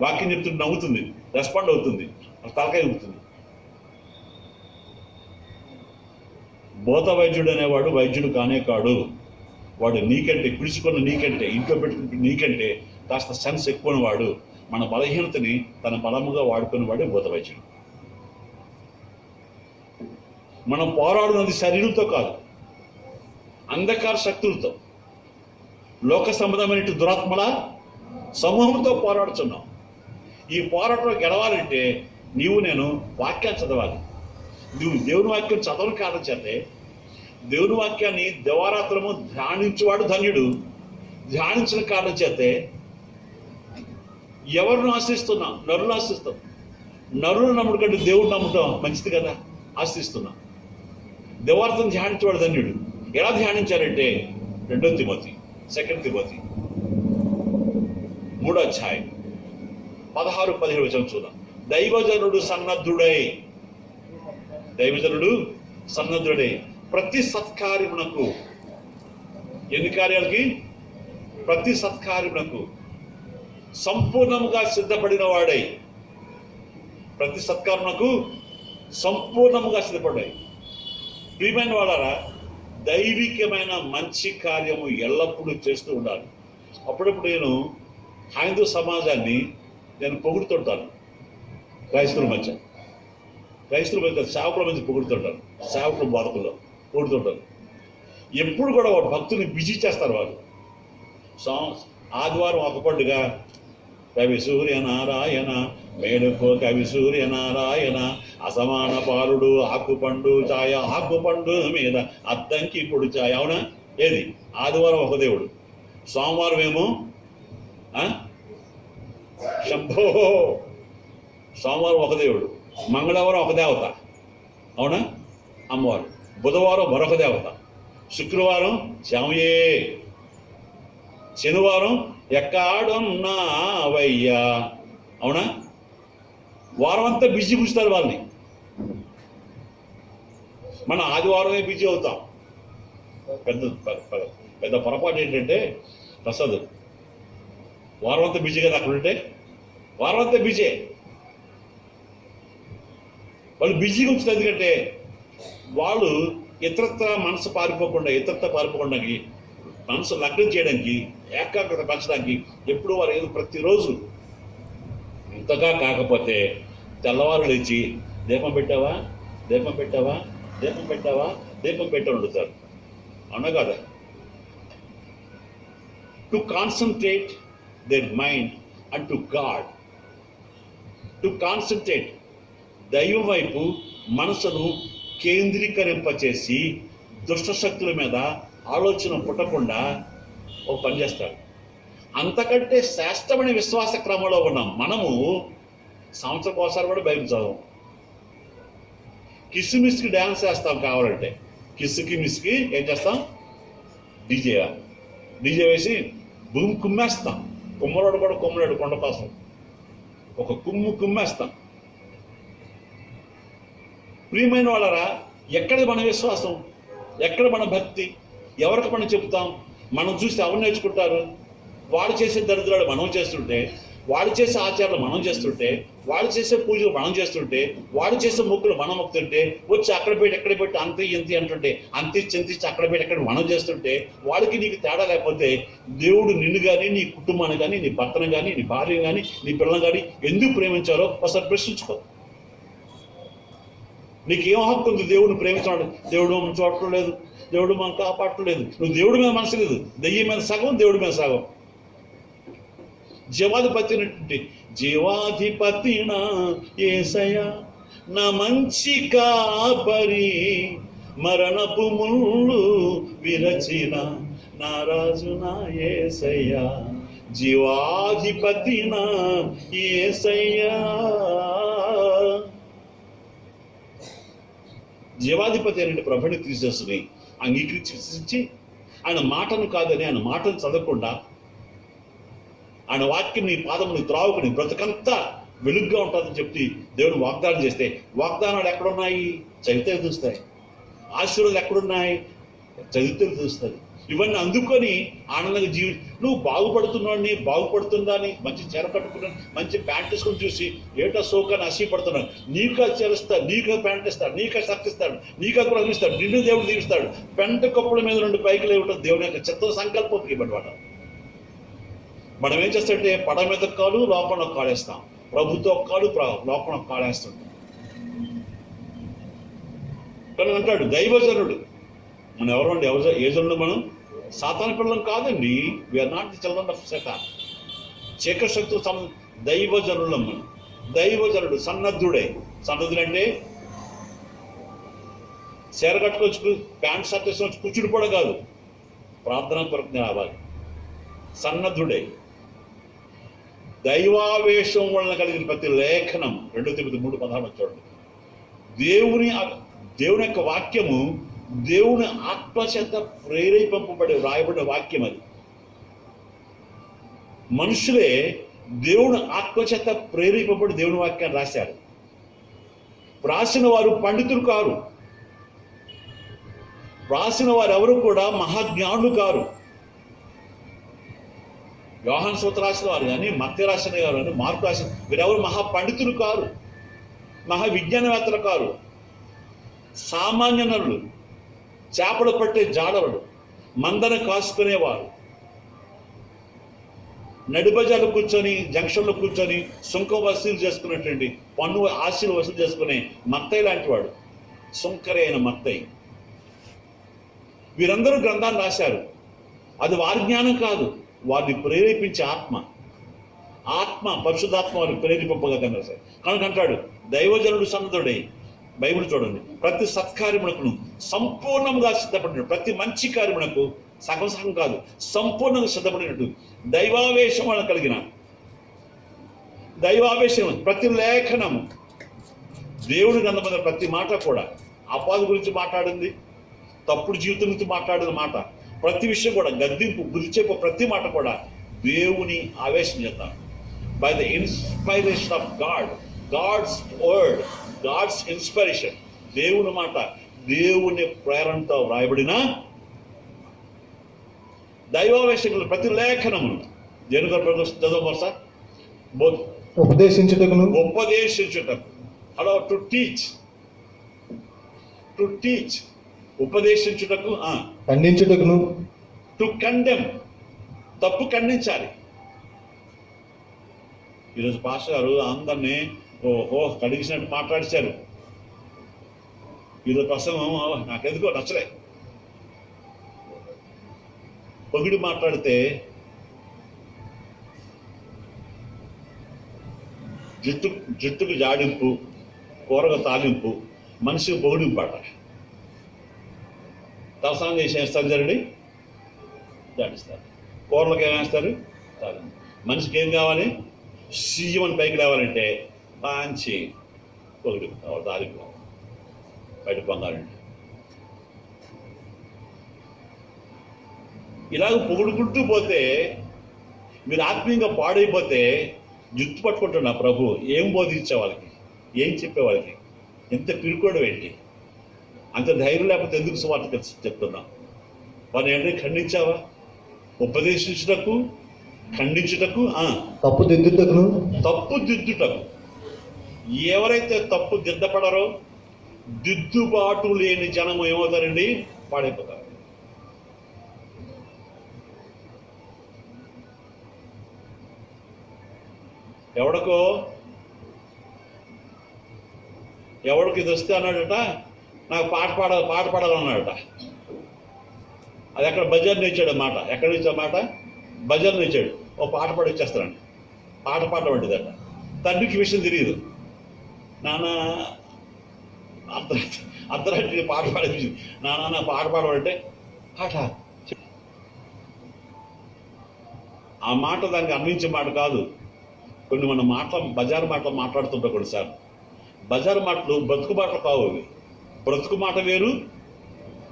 వాక్యం చెప్తుంటే నవ్వుతుంది, రెస్పాండ్ అవుతుంది, తలకాయ ఊపుతుంది. భూత వైద్యుడు అనేవాడు వైద్యుడు కానే కాడు. వాడు నీకంటే పిలుచుకున్న నీకంటే, ఇంట్లో పెట్టుకుంటే నీకంటే కాస్త సెన్స్ ఎక్కువ వాడు. మన బలహీనతని తన బలముగా వాడుకునేవాడే భూత వైద్యుడు. మనం పోరాడున్నది శరీరంతో కాదు, అంధకార శక్తులతో, లోక సంబంధమైన దురాత్మల సమూహంతో పోరాడుతున్నాం. ఈ పోరాటంలో గెలవాలంటే నేను వాక్యాన్ని చదవాలి. నువ్వు దేవుని వాక్యం చదవని కారణం చేతే, దేవుని వాక్యాన్ని దివారాత్రము ధ్యానించేవాడు ధన్యుడు. ధ్యానించిన కారణం చేతే ఎవరిని ఆశ్రయిస్తున్నాం? నరులు ఆశ్రయిస్తాం. నరులు నమ్ముడు కంటే దేవుడు నమ్ముతాం మంచిది కదా. ఆశ్రయిస్తున్నాం. దివారాత్రం ధ్యానించేవాడు ధన్యుడు. ఎలా ధ్యానించారంటే 2 తిమోతి 2 తిమోతి 3వ అధ్యాయం 16-17 వచనం చూద్దాం. దైవజనుడు సన్నద్ధుడై ప్రతి సత్కార్యమునకు, ఎన్ని కార్యాలకి? ప్రతి సత్కార్యమునకు సంపూర్ణముగా సిద్ధపడిన వాడై, ప్రతి సత్కార్యమునకు సంపూర్ణముగా సిద్ధపడాయి. ప్రియమైన వాళ్ళారా, దైవికమైన మంచి కార్యము ఎల్లప్పుడూ చేస్తూ ఉండాలి. అప్పుడప్పుడు నేను హైందవ సమాజాన్ని పొగుడుతుంటాను. క్రైస్తవుల మధ్య సేవకుల మధ్య పొగుడుతుంటాను. సేవకుల బోధకుల్లో పొగుడుతుంటాను. ఎప్పుడు కూడా వాడు భక్తుని బిజీ చేస్తారు. వాళ్ళు ఆదివారం ఒక పండుగ, కవి సూర్యనారాయణ మేలుకో కవి సూర్యనారాయణ, అసమాన పాలుడు ఆకుపండు ఛాయ, ఆకుపండు మీద అద్దంకి పొడి ఛాయ. అవునా? ఏది? ఆదివారం ఒక దేవుడు, సోమవారం ఏమో శంభో, సోమవారం ఒక దేవుడు, మంగళవారం ఒక దేవత, అవునా, అమ్మవారు, బుధవారం మరొక దేవత, శుక్రవారం శ్యామయే, శనివారం ఎక్కడున్నావయ్యా, అవునా. వారం అంతా బిజీ కూర్చుతారు వాళ్ళని. మన ఆదివారమే బిజీ అవుతాం. పెద్ద పొరపాటు ఏంటంటే ప్రసాద్, వారం అంతా బిజీ కదా. అక్కడ ఉంటే వారం అంతా బిజీ. వాళ్ళు బిజీగా ఉంచుతారు. ఎందుకంటే వాళ్ళు ఇతరత్ర మనసు పారిపోకుండా మనసు లగ్నం చేయడానికి, ఏకాగ్రత పెంచడానికి ఎప్పుడు వారు ఏదో ప్రతిరోజు ఇంతగా కాకపోతే తెల్లవారు లేచి దీపం పెట్టావా అడుగుతారు. అవునా కదా? To concentrate their mind and to God, to concentrate, దైవం వైపు మనసును కేంద్రీకరింపచేసి దుష్ట శక్తుల మీద ఆలోచన పుట్టకుండా ఒక పని చేస్తాడు. అంతకంటే శ్రేష్టమైన విశ్వాస క్రమంలో ఉన్నాం మనము. సంవత్సరం ఒకసారి కూడా బైబిల్ చదవం. కిస్సుమిస్కి డ్యాన్స్ చేస్తాం. కావాలంటే కిస్సుకి మిస్కి ఏం చేస్తాం? డీజే వేసి భూమి కుమ్మేస్తాం. కుమ్మరాడు కూడా కుమ్మరాడు కొండ కోసం ఒక కుమ్మేస్తాం. ప్రియమైన వాళ్ళరా, ఎక్కడ మన విశ్వాసం? ఎక్కడ మన భక్తి? ఎవరికి మనం చెబుతాం? మనం చూస్తే ఎవరు నేర్చుకుంటారు? వాడు చేసే దరిద్రాలు మనం చేస్తుంటే, వాడు చేసే ఆచారాలు మనం చేస్తుంటే, వాడు చేసే పూజలు మనం చేస్తుంటే, వాడు చేసే మొక్కులు మనం మొక్కుతుంటే, వచ్చి అక్కడ పెట్టి అంత ఇంత అంటుంటే, అంతించి అక్కడ పెట్టి ఎక్కడ మనం చేస్తుంటే, వాడికి నీకు తేడా లేకపోతే దేవుడు నిన్ను కానీ, నీ కుటుంబాన్ని కానీ, నీ భర్తను కానీ, నీ భార్యను కానీ, నీ పిల్లలను కానీ ఎందుకు ప్రేమించారో ఒకసారి ప్రశ్నించుకో. నీకేం హక్కు ఉంది దేవుడిని ప్రేమించాడు? దేవుడు మనం చూడటం లేదు, దేవుడు మనం కాపాడటం లేదు. నువ్వు దేవుడి మీద మనసు లేదు. దెయ్యం మీద సగం, దేవుడి మీద సగం. జీవాధిపతినా యేసయ్యా నా మంచి కాపరి, మరణపు ముళ్ళు విరచిన నా రాజు నా యేసయ్యా, జీవాధిపతినా యేసయ్యా. జీవాధిపతి అనే ప్రభుని తీసేసుకుని అంగీకరించి విశ్వసించి ఆయన మాటను కాదని, ఆయన మాటను చదవకుండా, ఆయన వాక్యం నీ పాదముని త్రావుకుని బ్రతకంతా వెలుగ్గా ఉంటుందని చెప్పి దేవుడు వాగ్దానం చేస్తే, వాగ్దానాలు ఎక్కడున్నాయి? చదివితే చూస్తాయి. ఆశీర్వాదాలు ఎక్కడున్నాయి? చదివితే చూస్తుంది. ఇవన్నీ అందుకొని ఆనందంగా నువ్వు బాగుపడుతున్నాడిని, బాగుపడుతుందని మంచి చీర కట్టుకున్నాను, మంచి ప్యాంట్ వేసుకొని చూసి ఏటో సోకాన్ని ఆశీపడుతున్నాడు. నీకు చేరుస్తాడు, నీకు ప్యాంట్ ఇస్తాడు, నీకు శక్తి ఇస్తాడు, నీకు గృహం ఇస్తాడు, నిన్ను దేవుడు దీవిస్తాడు. పెంట కప్పుల మీద 2 పైకి లేవటం దేవుని యొక్క చిత్త సంకల్పం ఇవ్వమాట. మనం ఏం చేస్తాడంటే పడ మీద కాలు, లోపల కాళేస్తాం. ప్రభుతో కాలు, లోపల కాళేస్తుంటాం. కానీ అంటాడు దైవజనుడు మనం ఎవరండి? ఏజుండు మనం సాతాను పిల్లలం కాదండి. We are not the children of Satan. చీకటి శక్తులు దైవజనులం మనం. దైవజనుడు సన్నద్ధుడే. సన్నద్ధుడంటే చీర కట్టుకొచ్చి ప్యాంట్ షర్ట్ వేసుకొచ్చి కూర్చుని కూడా కాదు, ప్రార్థన కొరకు రావాలి. సన్నద్ధుడే. దైవావేశం వలన కలిగిన ప్రతి లేఖనం 2 Timothy 3:16 చూడండి. దేవుని యొక్క వాక్యము దేవుని ఆత్మచేత ప్రేరేపింపబడి వ్రాయబడిన వాక్యం. అది మనుషులే దేవుని ఆత్మచేత ప్రేరేపింపబడి దేవుని వాక్యాన్ని రాశారు. రాసిన వారు పండితులు కారు. రాసిన వారు ఎవరు కూడా మహాజ్ఞానులు కారు. యోహాను సువార్త రాసిన వారు కానీ, మత్తయి రాసిన వారు కానీ, మార్కు రాసిన వీరెవరు మహాపండితులు కారు, మహావిజ్ఞానవేత్తలు కారు. సామాన్య నరులు, చేపలు పట్టే జాడవలు, మందను కాసుకునేవారు, నడిబజార్లో కూర్చొని, జంక్షన్లో కూర్చొని సుంకం వసూలు చేసుకున్నటువంటి, పన్ను ఆశలు వసూలు చేసుకునే మత్తయి లాంటి వాడు, సుంకరే అయిన మత్తయి. వీరందరూ గ్రంథాన్ని రాశారు. అది వారి జ్ఞానం కాదు, వారిని ప్రేరేపించే ఆత్మ పరిశుద్ధాత్మ వారిని ప్రేరేపింపగలరు. కనుక అంటాడు, దైవజనుడు సన్నద్ధుడై. బైబిల్ చూడండి, ప్రతి సత్కార్యమునకును సంపూర్ణంగా సిద్ధపడినట్టు, ప్రతి మంచి కార్యమునకు సగం సగం కాదు, సంపూర్ణంగా సిద్ధపడినట్టు దైవావేశం వలన కలిగిన దైవావేశం ప్రతి లేఖనము, దేవుని గ్రంథమైన ప్రతి మాట కూడా అపాధి గురించి మాట్లాడింది, తప్పుడు జీవితం గురించి మాట్లాడిన మాట, ప్రతి విషయం కూడా గద్దింపు బుద్ధి చెప్పే ప్రతి మాట కూడా దేవుని ఆవేశం చేద్దాం. By the inspiration of God, God's word, God's inspiration, దేవుని మాట, దేవుని ప్రేరణతో వ్రాయబడిన దైవావేశంలో ప్రతి లేఖనము దేని చదవ సార్? ఉపదేశించుటకు. హలో, టు టీచ్, ఉపదేశించుటకు, ఖండించుటకును, టు కండెమ్, తప్పు ఖండించాలి. ఈరోజు పాస్టర్ గారు అందరినీ కడిగిసినట్టు మాట్లాడిచారు. ఈరోజు ప్రసంగం నాకెందుకో నచ్చలే. పొగిడి మాట్లాడితే జుట్టుకు జాడింపు, కూరగా తాలింపు, మనిషికి పొగిడింపు అట. తలస్నానం చేసి వేస్తారు జరడి, జాడిస్తారు. కూరలకు ఏమేస్తారు? తాలింపు. మనిషికి ఏం కావాలి? సీఎమని పైకి లేవాలంటే మంచి పొగిడింపు కావాలి, తాలింపు కావాలి, బయట పొందాలంటే. ఇలాగ పొగుడుకుంటూ పోతే మీరు ఆత్మీయంగా పాడైపోతే జుట్టు పట్టుకుంటున్నా ప్రభు ఏం బోధించే వాళ్ళకి, ఏం చెప్పే వాళ్ళకి? ఎంత పిరుకోవడం ఏంటి? అంత ధైర్యం లేకపోతే ఎందుకు సువార్త చెప్తున్నా? వారిని ఏంటంటే ఖండించావా? ఉపదేశించుటకు, ఖండించుటకు, తప్పు దిద్దుటకు. ఎవరైతే తప్పు దిద్దపడరో, దిద్దుబాటు లేని జనము ఏమవుతారండి? పాడైపోతారు. ఎవడికి ఇది వస్తే అన్నాడట, నాకు పాట పాడాలన్నాడట. అది ఎక్కడ బజార్ నేర్చాడు మాట. ఎక్కడ నేర్చా మాట? బజార్ నేర్చాడు. ఓ పాట పాడి వచ్చేస్తానండి. పాట వంటిదట. తండ్రికి విషయం తెలియదు. నాన్న అర్ధరాత్రి పాట పాడి, నాన్న పాట పాడమంటే పాట. ఆ మాట దానికి అందించే మాట కాదు. కొన్ని మన బజారు మాటలు మాట్లాడుతుంటాం కొన్నిసార్లు. బజారు మాటలు బ్రతుకు మాటలు కావు అవి. బ్రతుకు మాట వేరు,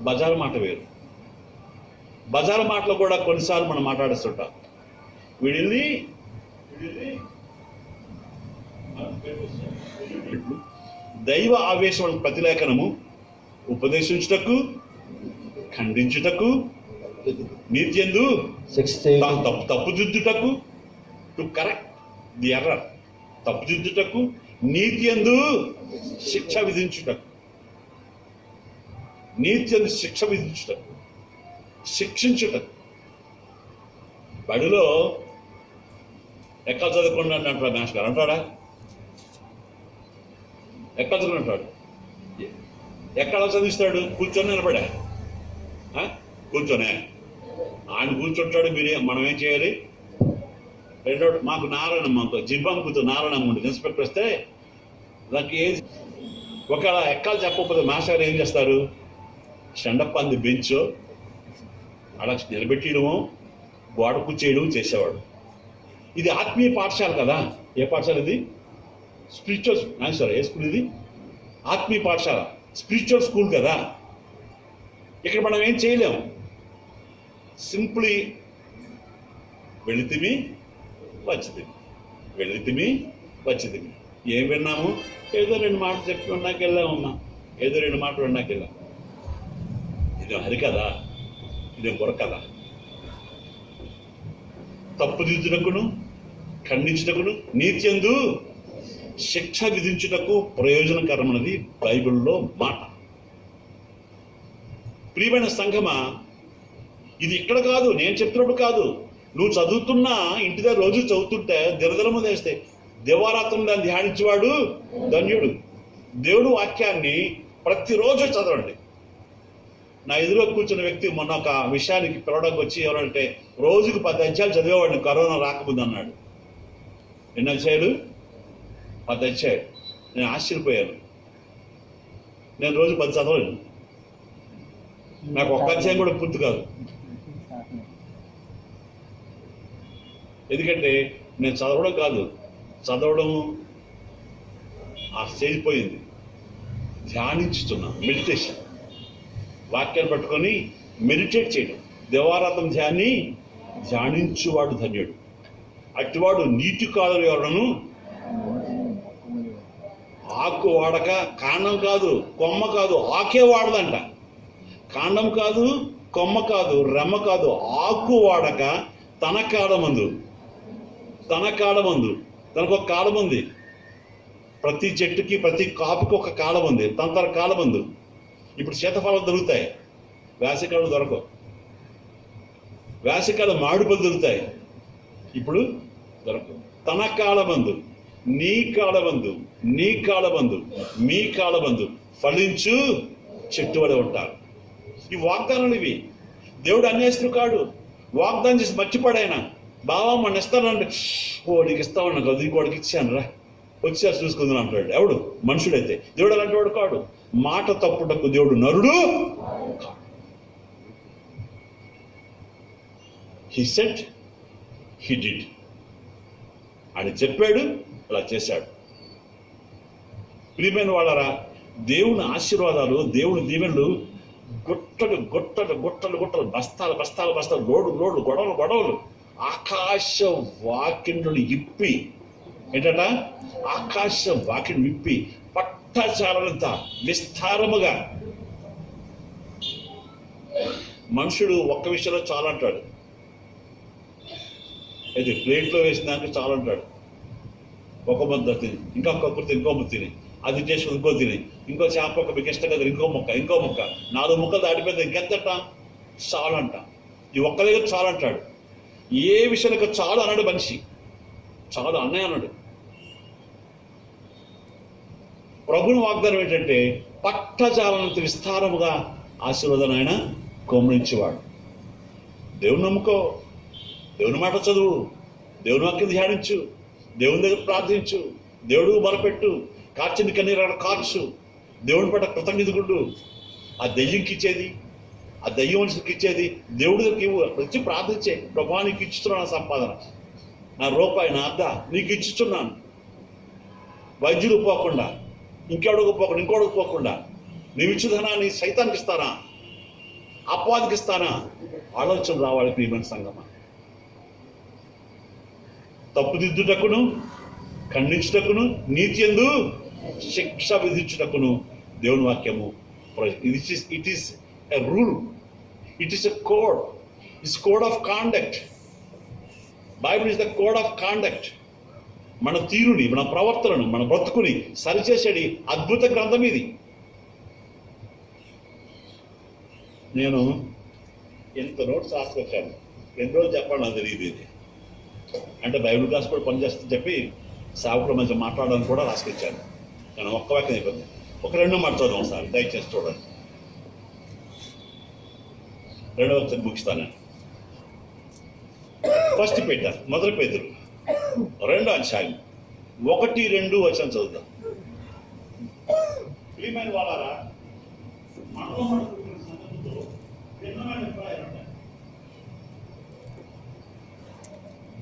బజారు మాట వేరు. బజారు మాటలు కూడా కొన్నిసార్లు మనం మాట్లాడుతుంటాం. వీడిల్ని దైవ ఆవేశం ప్రతిలేఖనము, ఉపదేశించుటకు, ఖండించుటకు, నీతియందు తప్పుదిద్దుటకు, టు కరెక్ట్ ది ఎర్రర్, తప్పుదిద్దుటకు, నీతియందు శిక్ష విధించుటకు, నీతియందు శిక్ష విధించుటకు, శిక్షించుటకు. బడిలో ఎక్కడ చదువుకున్నాడు అంటాడు మాస్టర్ గారు. అంటాడా? ఎక్కడ చదువుకుంటాడు? ఎక్కడ చదివిస్తాడు? కూర్చొని నిలబడా. కూర్చొనే ఆయన కూర్చుంటాడు, మనం ఏం చేయాలి? రెండో మాకు నారాయణమ్మ జిబ్బమ్మ కూర్చొని నారాయణమ్మ ఉంటుంది, ఇన్స్పెక్టర్ వస్తే దానికి ఏది ఒకవేళ ఎక్కాలు చెప్పకపోతే మాస్టర్ ఏం చేస్తారు? స్టాండప్ అంది బెంచ్ అలా నిలబెట్టేయడము, గోడ కూర్చేయడం చేసేవాడు. ఇది ఆత్మీయ పాఠశాల కదా. ఏ పాఠశాల ఇది? Spiritual sir. ఏ స్కూల్ ఇది? ఆత్మీయ పాఠశాల, స్పిరిచువల్ స్కూల్ కదా. ఇక్కడ మనం ఏం చేయలేము. సింప్లీ వెళితిమి వచ్చితిమి, వెళితిమి వచ్చితిమి. ఏం విన్నాము? ఏదో 2 మాటలు చెప్పి ఉన్నాక వెళ్ళామమ్మా, ఏదో 2 మాటలు ఉన్నాక వెళ్ళాం. ఇది హరికదా? ఇదేం బుర్రకదా? తప్పుదిద్దుటకును ఖండించుటకును నీతియందు శిక్ష విధించుటకు ప్రయోజనకరమైనది బైబిల్లో మాట. ప్రియమైన సంఘమా, ఇది ఇక్కడ కాదు, నేను చెప్తున్నప్పుడు కాదు. నువ్వు చదువుతున్నా ఇంటి దగ్గర రోజు చదువుతుంటే దిరదరము వేస్తే దివారాత్రం దాన్ని ధ్యానించేవాడు ధన్యుడు. దేవుడు వాక్యాన్ని ప్రతిరోజు చదవండి. నా ఎదురుగా కూర్చున్న వ్యక్తి మొన్న ఒక విషయానికి పిలవడానికి వచ్చి ఎవరంటే రోజుకు 10 అధ్యాయాలు చదివేవాడిని కరోనా రాకముందు అన్నాడు. ఎన్ని అధ్యాయాలు? 10 అధ్యాయాలు. నేను ఆశ్చర్యపోయాను. నేను రోజు 10 చదవలేను. నాకు ఒక్క అధ్యాయం కూడా పూర్తి కాదు. ఎందుకంటే నేను చదవడం కాదు, చదవడం ఆ స్టేజ్ పోయింది. ధ్యానించుతున్నా, మెడిటేషన్. వాక్యాన్ని పట్టుకొని మెడిటేట్ చేయడం. దేవారాత్రం ధ్యానించువాడు ధన్యుడు. అటువాడు నీటి కాదు ఎవడను ఆకు వాడక, కాండం కాదు కొమ్మ కాదు ఆకే వాడదంట. కాండం కాదు కొమ్మ కాదు రెమ్మ కాదు ఆకు వాడక తన కాడమందు తనకు ఒక కాలం ఉంది. ప్రతి చెట్టుకి ప్రతి కాపుకి ఒక కాలం ఉంది, తన కాలం ఉంది. ఇప్పుడు శీతఫలాలు దొరుకుతాయి, వేసవికాలం దొరకవు. వేసవికాలం మామిడి పళ్ళు దొరుకుతాయి, ఇప్పుడు దొరకవు. తన కాలమందు నీ కాలమందు మీ కాలమందు ఫలించు చెట్టు వలె ఉంటారు. ఈ వాగ్దానాలు ఇవి. దేవుడు అన్యాయస్తుడు కాడు. వాగ్దానం చేసి మర్చిపడాయన. బావా మన ఇస్తానంటే నీకు ఇస్తామన్నా కదా, ఇంకోడికి ఇచ్చాను రా, వచ్చేసి చూసుకుందాం అంటాడు. ఎవడు? మనుషుడైతే. దేవుడు అలాంటి వాడు కాడు. మాట తప్పుటకు దేవుడు నరుడు. He said, he did. అని చెప్పాడు, అలా చేశాడు. ప్రియమైన వాళ్ళరా, దేవుని ఆశీర్వాదాలు, దేవుని దీవెనలు గుట్టలు గుట్టలు గుట్టలు గుట్టలు, బస్తాలు బస్తాలు బస్తాలు, లోడు గొడవలు ఆకాశ వాకిండుని ఇప్పి, ఏంటట? ఆకాశ వాకిండు విప్పి పట్టచాలంత విస్తారముగా. మనుషుడు ఒక్క విషయంలో చాలా అంటాడు. అయితే ప్లేట్లో వేసిన దానికి చాలా అంటాడు. ఒక ముద్ద తిని, ఇంకొక తిని, ఇంకో ముద్ద తిని, అది చేసి ఇంకో తిని, ఇంకో చేప ఒక మీకు ఇష్టం కదా, ఇంకో ముక్క 4 ముక్కలు దాటిపోతే ఇంకెంతట? చాలా అంట. ఈ ఒక్క దగ్గర చాలా అంటాడు. ఏ విషయానికి చాలా అన్నాడు మనిషి. చాలా అన్నయ్య అన్నాడు. ప్రభుని వాగ్దానం ఏంటంటే పట్టజాలనంత విస్తారముగా ఆశీర్వాదం ఆయన కుమ్మరించేవాడు. దేవుని నమ్ముకో, దేవుని మాట చదువు, దేవుని వాక్యం ధ్యానించు, దేవుని దగ్గర ప్రార్థించు, దేవుడు మొరపెట్టు, కార్చింది కన్నీరు కార్చు, దేవుని పట్ల కృతజ్ఞతగుండు. ఆ దెయ్యంకి ఇచ్చేది, ఆ దెయ్యం మనిషికి ఇచ్చేది దేవుడి దగ్గరికి ఇవ్వు. వచ్చి ప్రార్థించే, ప్రభా నీకు ఇచ్చుతున్నాను సంపాదన, నా రూపాయి నా అద్ద నీకు ఇచ్చుతున్నాను. వైద్యుడు పోకుండా, ఇంకోడికి పోకుండా నీవు ఇచ్చు ధనాన్ని సైతానికి ఇస్తానా, అపవాదికి ఇస్తానా? ఆలోచన రావాలి ప్రియమైన సంగమా. తప్పుదిద్దుటకును ఖండించుటకును నీతియందు శిక్ష విధించుటకును దేవుని వాక్యము. It is a rule, it is a code, it's code of conduct. Bible is the code of conduct. మన తీరుని, మన ప్రవర్తనను, మన బ్రతుకుని సరిచేసేది అద్భుత గ్రంథం ఇది. నేను ఎంత నోట్స్ రాసుకొచ్చాను, ఎన్ని రోజులు చెప్పాలి నాకు తెలియదు. ఇది అంటే బైబిల్ క్లాస్ కూడా పనిచేస్తుంది చెప్పి సేవకుల మధ్య మాట్లాడడానికి కూడా రాసుకొచ్చాను. నేను ఒక్క వాక్యం అయిపోయింది. ఒక 2 మాట చదువు ఒకసారి దయచేసి చూడండి. రెండవ వచనం ముగిస్తాను. ఫస్ట్ పీటర్, మొదటి పేతురు 2వ అధ్యాయం 1-2 వచనం చదువుతాం. ప్రియమైన వాళ్ళారా, మనలో మనకు ఉన్న సంగతుల్లో భిన్నమైన అభిప్రాయాలు ఉంటాయి.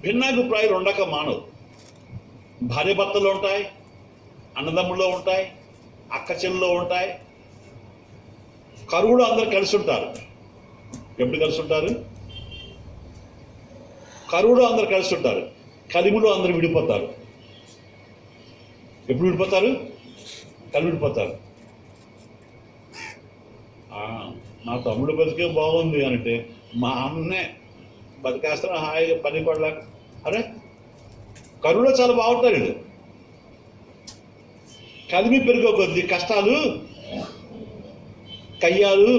భిన్నాభిప్రాయాలు ఉండక మానవు. భార్య భర్తలు ఉంటాయి, అన్నదమ్ముల్లో ఉంటాయి, అక్క చెల్లులో ఉంటాయి. కరువులో అందరు కలిసి ఉంటారు. ఎప్పుడు కలిసి ఉంటారు? కరువులో అందరు కలిసి ఉంటారు. కలిమిలో అందరు విడిపోతారు. ఎప్పుడు విడిపోతారు? కలిసి విడిపోతారు. నా తమ్ముడు బతికే బాగుంది అంటే మా అన్నే బతికేస్తాను హాయిగా పని పడలేక. అరే, కరువులో చాలా బాగుంటాడు వీడు. కలిమి పెరిగే కొద్ది కష్టాలు, కయ్యాలు,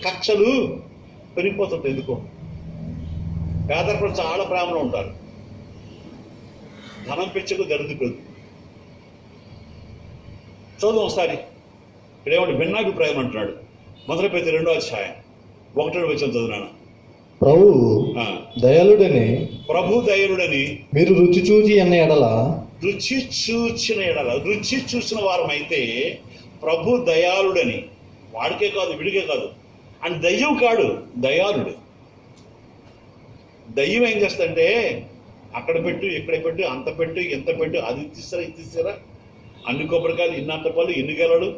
కక్షలు పెరిగిపోతుంటాయి. ఎందుకో పేదరికలు చాలా ప్రేమలో ఉంటారు. ధనం పెంచకు దరిద్రుడు. చూద్దాం ఒకసారి. ఇక్కడ ఏమంటే భిన్నాభిప్రాయం అంటున్నాడు. మొదటి పేతురు 2వ అధ్యాయం 1వ వచనం చదువునాను. ప్రభువు దయాళుడని ప్రభు దయాళుడని మీరు రుచి చూచి అన్న ఎడల, రుచి చూసిన వారమైతే ప్రభు దయాళుడని, వాడికే కాదు వీడికే కాదు, అండ్ దయ్యం కాడు, దయాళుడు. దయ్యం ఏం చేస్తుందంటే అక్కడ పెట్టు, ఇక్కడ పెట్టు, అంత పెట్టు, ఎంత పెట్టు, అది తీస్తారా, ఇది తీస్తారా, అన్ని కొబ్బరికాయలు, ఇన్ని అంతపల్లి, ఇన్ని గెలలు,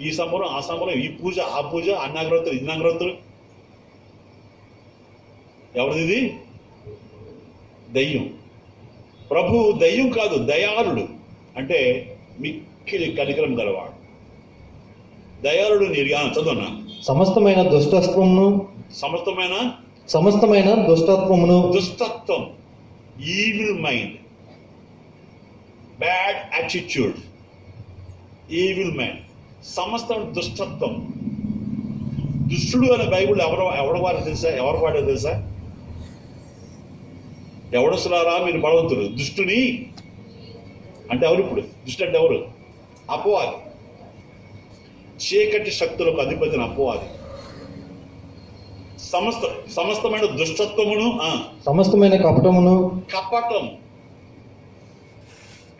ఈ సంబరం ఆ సంబరం, ఈ పూజ ఆ పూజ, అన్ని అగ్రవతులు ఇన్ని అగ్రవతులు. ఎవరిది ఇది? దయ్యం. ప్రభు దయ్యం కాదు, దయాళుడు. అంటే మిక్కిలి కనికరం గలవాడు. దయాళుడు చదువున్నా. సమస్తమైన దుష్టత్వమును దుష్టత్వం, evil mind, bad attitude, evil mind, సమస్త దుష్టత్వం. దుష్టుడు అనే బైబిల్ ఎవరు వాడో తెలుసా? ఎవడొస్తున్నారా మీరు బలవంతుడు. దుష్టుని అంటే ఎవరు? ఇప్పుడు దుష్టు అంటే ఎవరు? అపవాది. చీకటి శక్తులకు అధిపతిని అపవాది. సమస్తమైన దుష్టత్వమును, సమస్తమైన కపటమును.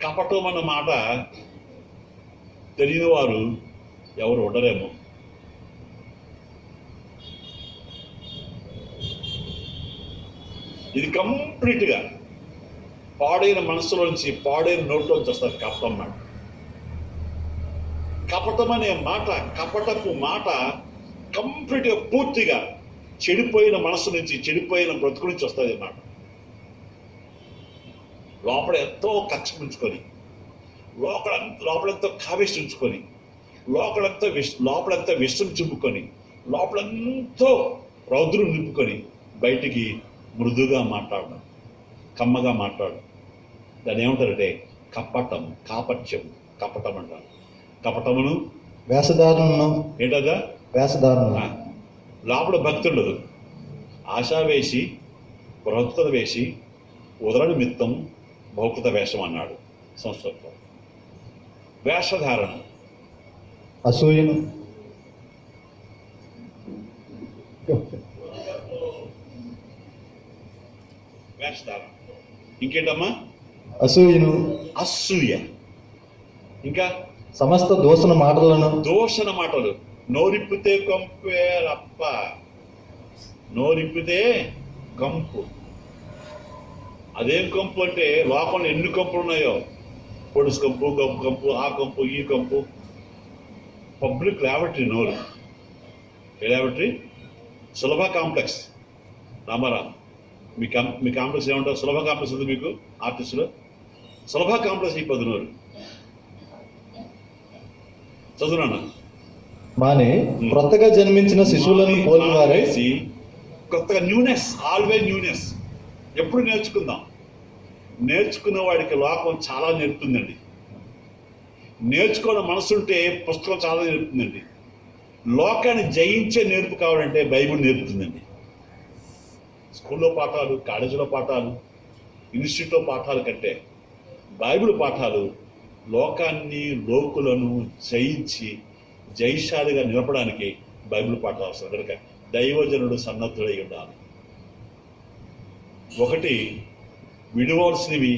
కపటం అన్న మాట తెలియని వారు ఎవరు ఉండరేమో. ఇది కంప్లీట్గా పాడైన మనసులోంచి, పాడైన నోట్లోంచి వస్తారు కపటం మాట. కపటం అనే మాట, కపటపు మాట కంప్లీట్గా పూర్తిగా చెడిపోయిన మనసు నుంచి, చెడిపోయిన బ్రతుకు నుంచి వస్తుంది అన్నమాట. లోపల ఎంతో కక్ష ఉంచుకొని, లోపలంతా కావేసి ఉంచుకొని, లోపలంతా విషం చుంపుకొని, లోపలంతో రౌద్రం నింపుకొని, బయటికి మృదుగా మాట్లాడడం, కమ్మగా మాట్లాడడం. దాన్ని ఏమంటారంటే కపటం, కాపట్యం, కపటం అంటారు. కపటమును, వేషధారణను. ఏంటదా? వేషధారణ. లోపల భక్తి ఉండదు. ఆశా వేసి, ప్రవక్త వేసి, ఉదర నిమిత్తం భౌకృత వేషం అన్నాడు సంస్కృతం. వేషధారణ, అసూయను, వేషధారణ. ఇంకేంటమ్మా? అసూయను, అసూయ. ఇంకా సమస్త దూషణ మాటలు. నోరిప్పితే కంపే రప్ప, నోరిప్పితే కంపు. అదేం కంపు అంటే లోపల ఎన్ని కంపులు ఉన్నాయో, పొడుసు కంపు, గప్పు కంపు, ఆ కంపు, ఈ కంపు. పబ్లిక్ ల్యాబరేటరీ నోరు. ఏ ల్యాబరేటరీ? సులభ కాంప్లెక్స్. రామారావు, మీ కాంప్లెక్స్ ఏమంటారు? సులభ కాంప్లెక్స్ ఉంది మీకు ఆర్టిస్టులో. సులభ కాంప్లెక్స్ ఈ 10 నోరు. చదువునా? మానే కొత్తగా జన్మించిన శిశువులను పోలివారే. కొత్తగా న్యూనెస్, ఆల్వేస్ న్యూనెస్. ఎప్పుడు నేర్చుకుందాం. నేర్చుకునే వాడికి లోకం చాలా నేర్పుతుందండి. నేర్చుకోవడం మనసుంటే పుస్తకం చాలా నేర్పుతుందండి. లోకాన్ని జయించే నేర్పు కావాలంటే బైబిల్ నేర్పుతుందండి. స్కూల్లో పాఠాలు, కాలేజీలో పాఠాలు, ఇన్స్టిట్యూట్లో పాఠాలు కంటే బైబిల్ పాఠాలు లోకాన్ని, లోకులను జయించి జయశాలిగా నిలపడానికి బైబిల్ పాఠాలు అవసరం. కనుక దైవజనుడు సన్నద్ధుడై ఉండాలి. ఒకటి విడవలసినవి,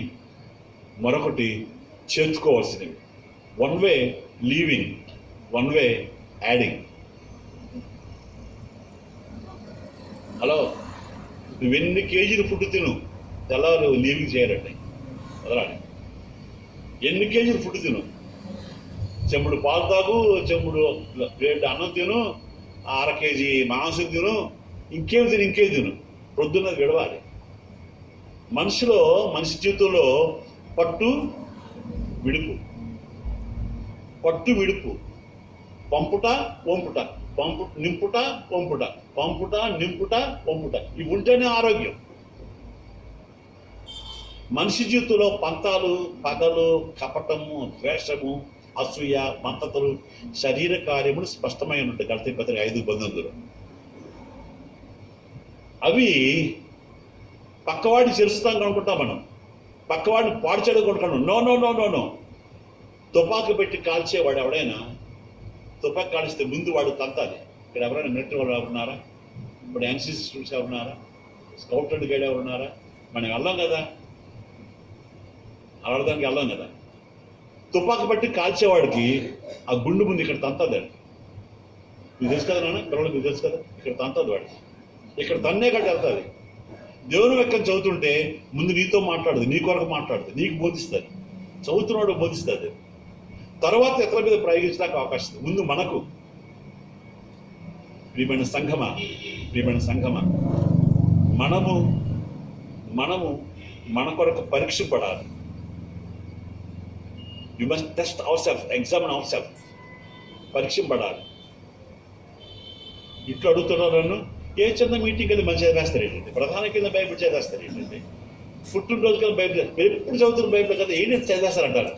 మరొకటి చేర్చుకోవాల్సినవి. One way leaving, one way adding. Hello, నువ్వు ఎన్ని కేజీలు ఫుడ్ తిను, తెల్లవారు లీవింగ్ చేయాలండి, వదలాలి. ఎన్ని కేజీలు ఫుడ్ తిను, చెంబుడు పాలు తాగు, చెంబుడు ప్లేట్ అన్నం తిను, 1/2 కేజీ మాంసం తిను, ఇంకేం తిను, ప్రొద్దున్నది విడవాలి. మనిషి జీవితంలో పట్టు విడుపు, పంపుట వంపుట, నింపుట వంపుట, పంపుట నింపుట వంపుట, ఇవి ఉంటేనే ఆరోగ్యం. మనిషి జీవితంలో పంతాలు, పగలు, కపటము, ద్వేషము, అసూయ, మత్తతలు, శరీర కార్యములు స్పష్టమైన ఉంటాయి. గలతీ పత్రిక 5:19. అవి పక్కవాడిని చేరుస్తాం అనుకుంటాం మనం, పక్కవాడిని పాడు చేయడం కొనుక్కున్నాం. No no no no no. తుపాకు పెట్టి కాల్చేవాడు ఎవడైనా, తుపాకు కాల్చితే ముందు వాడు తంతాలి. ఇక్కడ ఎవరైనా మిలిటరీ వాళ్ళు ఎవరున్నారా? ఇప్పుడు ఎన్సీసీ స్టూడెంట్స్ ఎవరున్నారా? స్కౌట్ అండ్ గైడ్ ఎవరున్నారా? మనం వెళ్ళాం కదా, అడగడానికి వెళ్ళాం కదా. తుపాకు పట్టి కాల్చేవాడికి ఆ గుండు ముందు ఇక్కడ తంతదండి. మీకు తెలుసు కదా నాన్న, పిల్లలకు మీకు తెలుసు కదా, ఇక్కడ తంతది వాడికి, ఇక్కడ తన్నే కట్టి వెళ్తుంది. దేవుని వాక్యం చదువుతుంటే ముందు నీతో మాట్లాడదు, నీ కొరకు మాట్లాడుతుంది, నీకు బోధిస్తుంది, చదువుతున్నాడు బోధిస్తుంది. తర్వాత ఇతరుల మీద ప్రయోగించడానికి అవకాశం. ముందు మనకు, ప్రియమైన సంఘమా, మనము మన కొరకు పరీక్షపడాలి. You must test our self, examine our self. పరీక్షపడాలి. ఇట్లా అడుగుతున్నారు నన్ను, ఏ చిన్న మీటింగ్ కింద మంచి చదివేస్తారు ఏంటండి, ప్రధాన కింద బైబిల్ చదివేస్తారు ఏంటండి, పుట్టినరోజు కింద బైబిల్, మీరు ఎప్పుడు చదువుతున్న బైబిల్ కదా ఏంటి చదివేస్తారంటారు.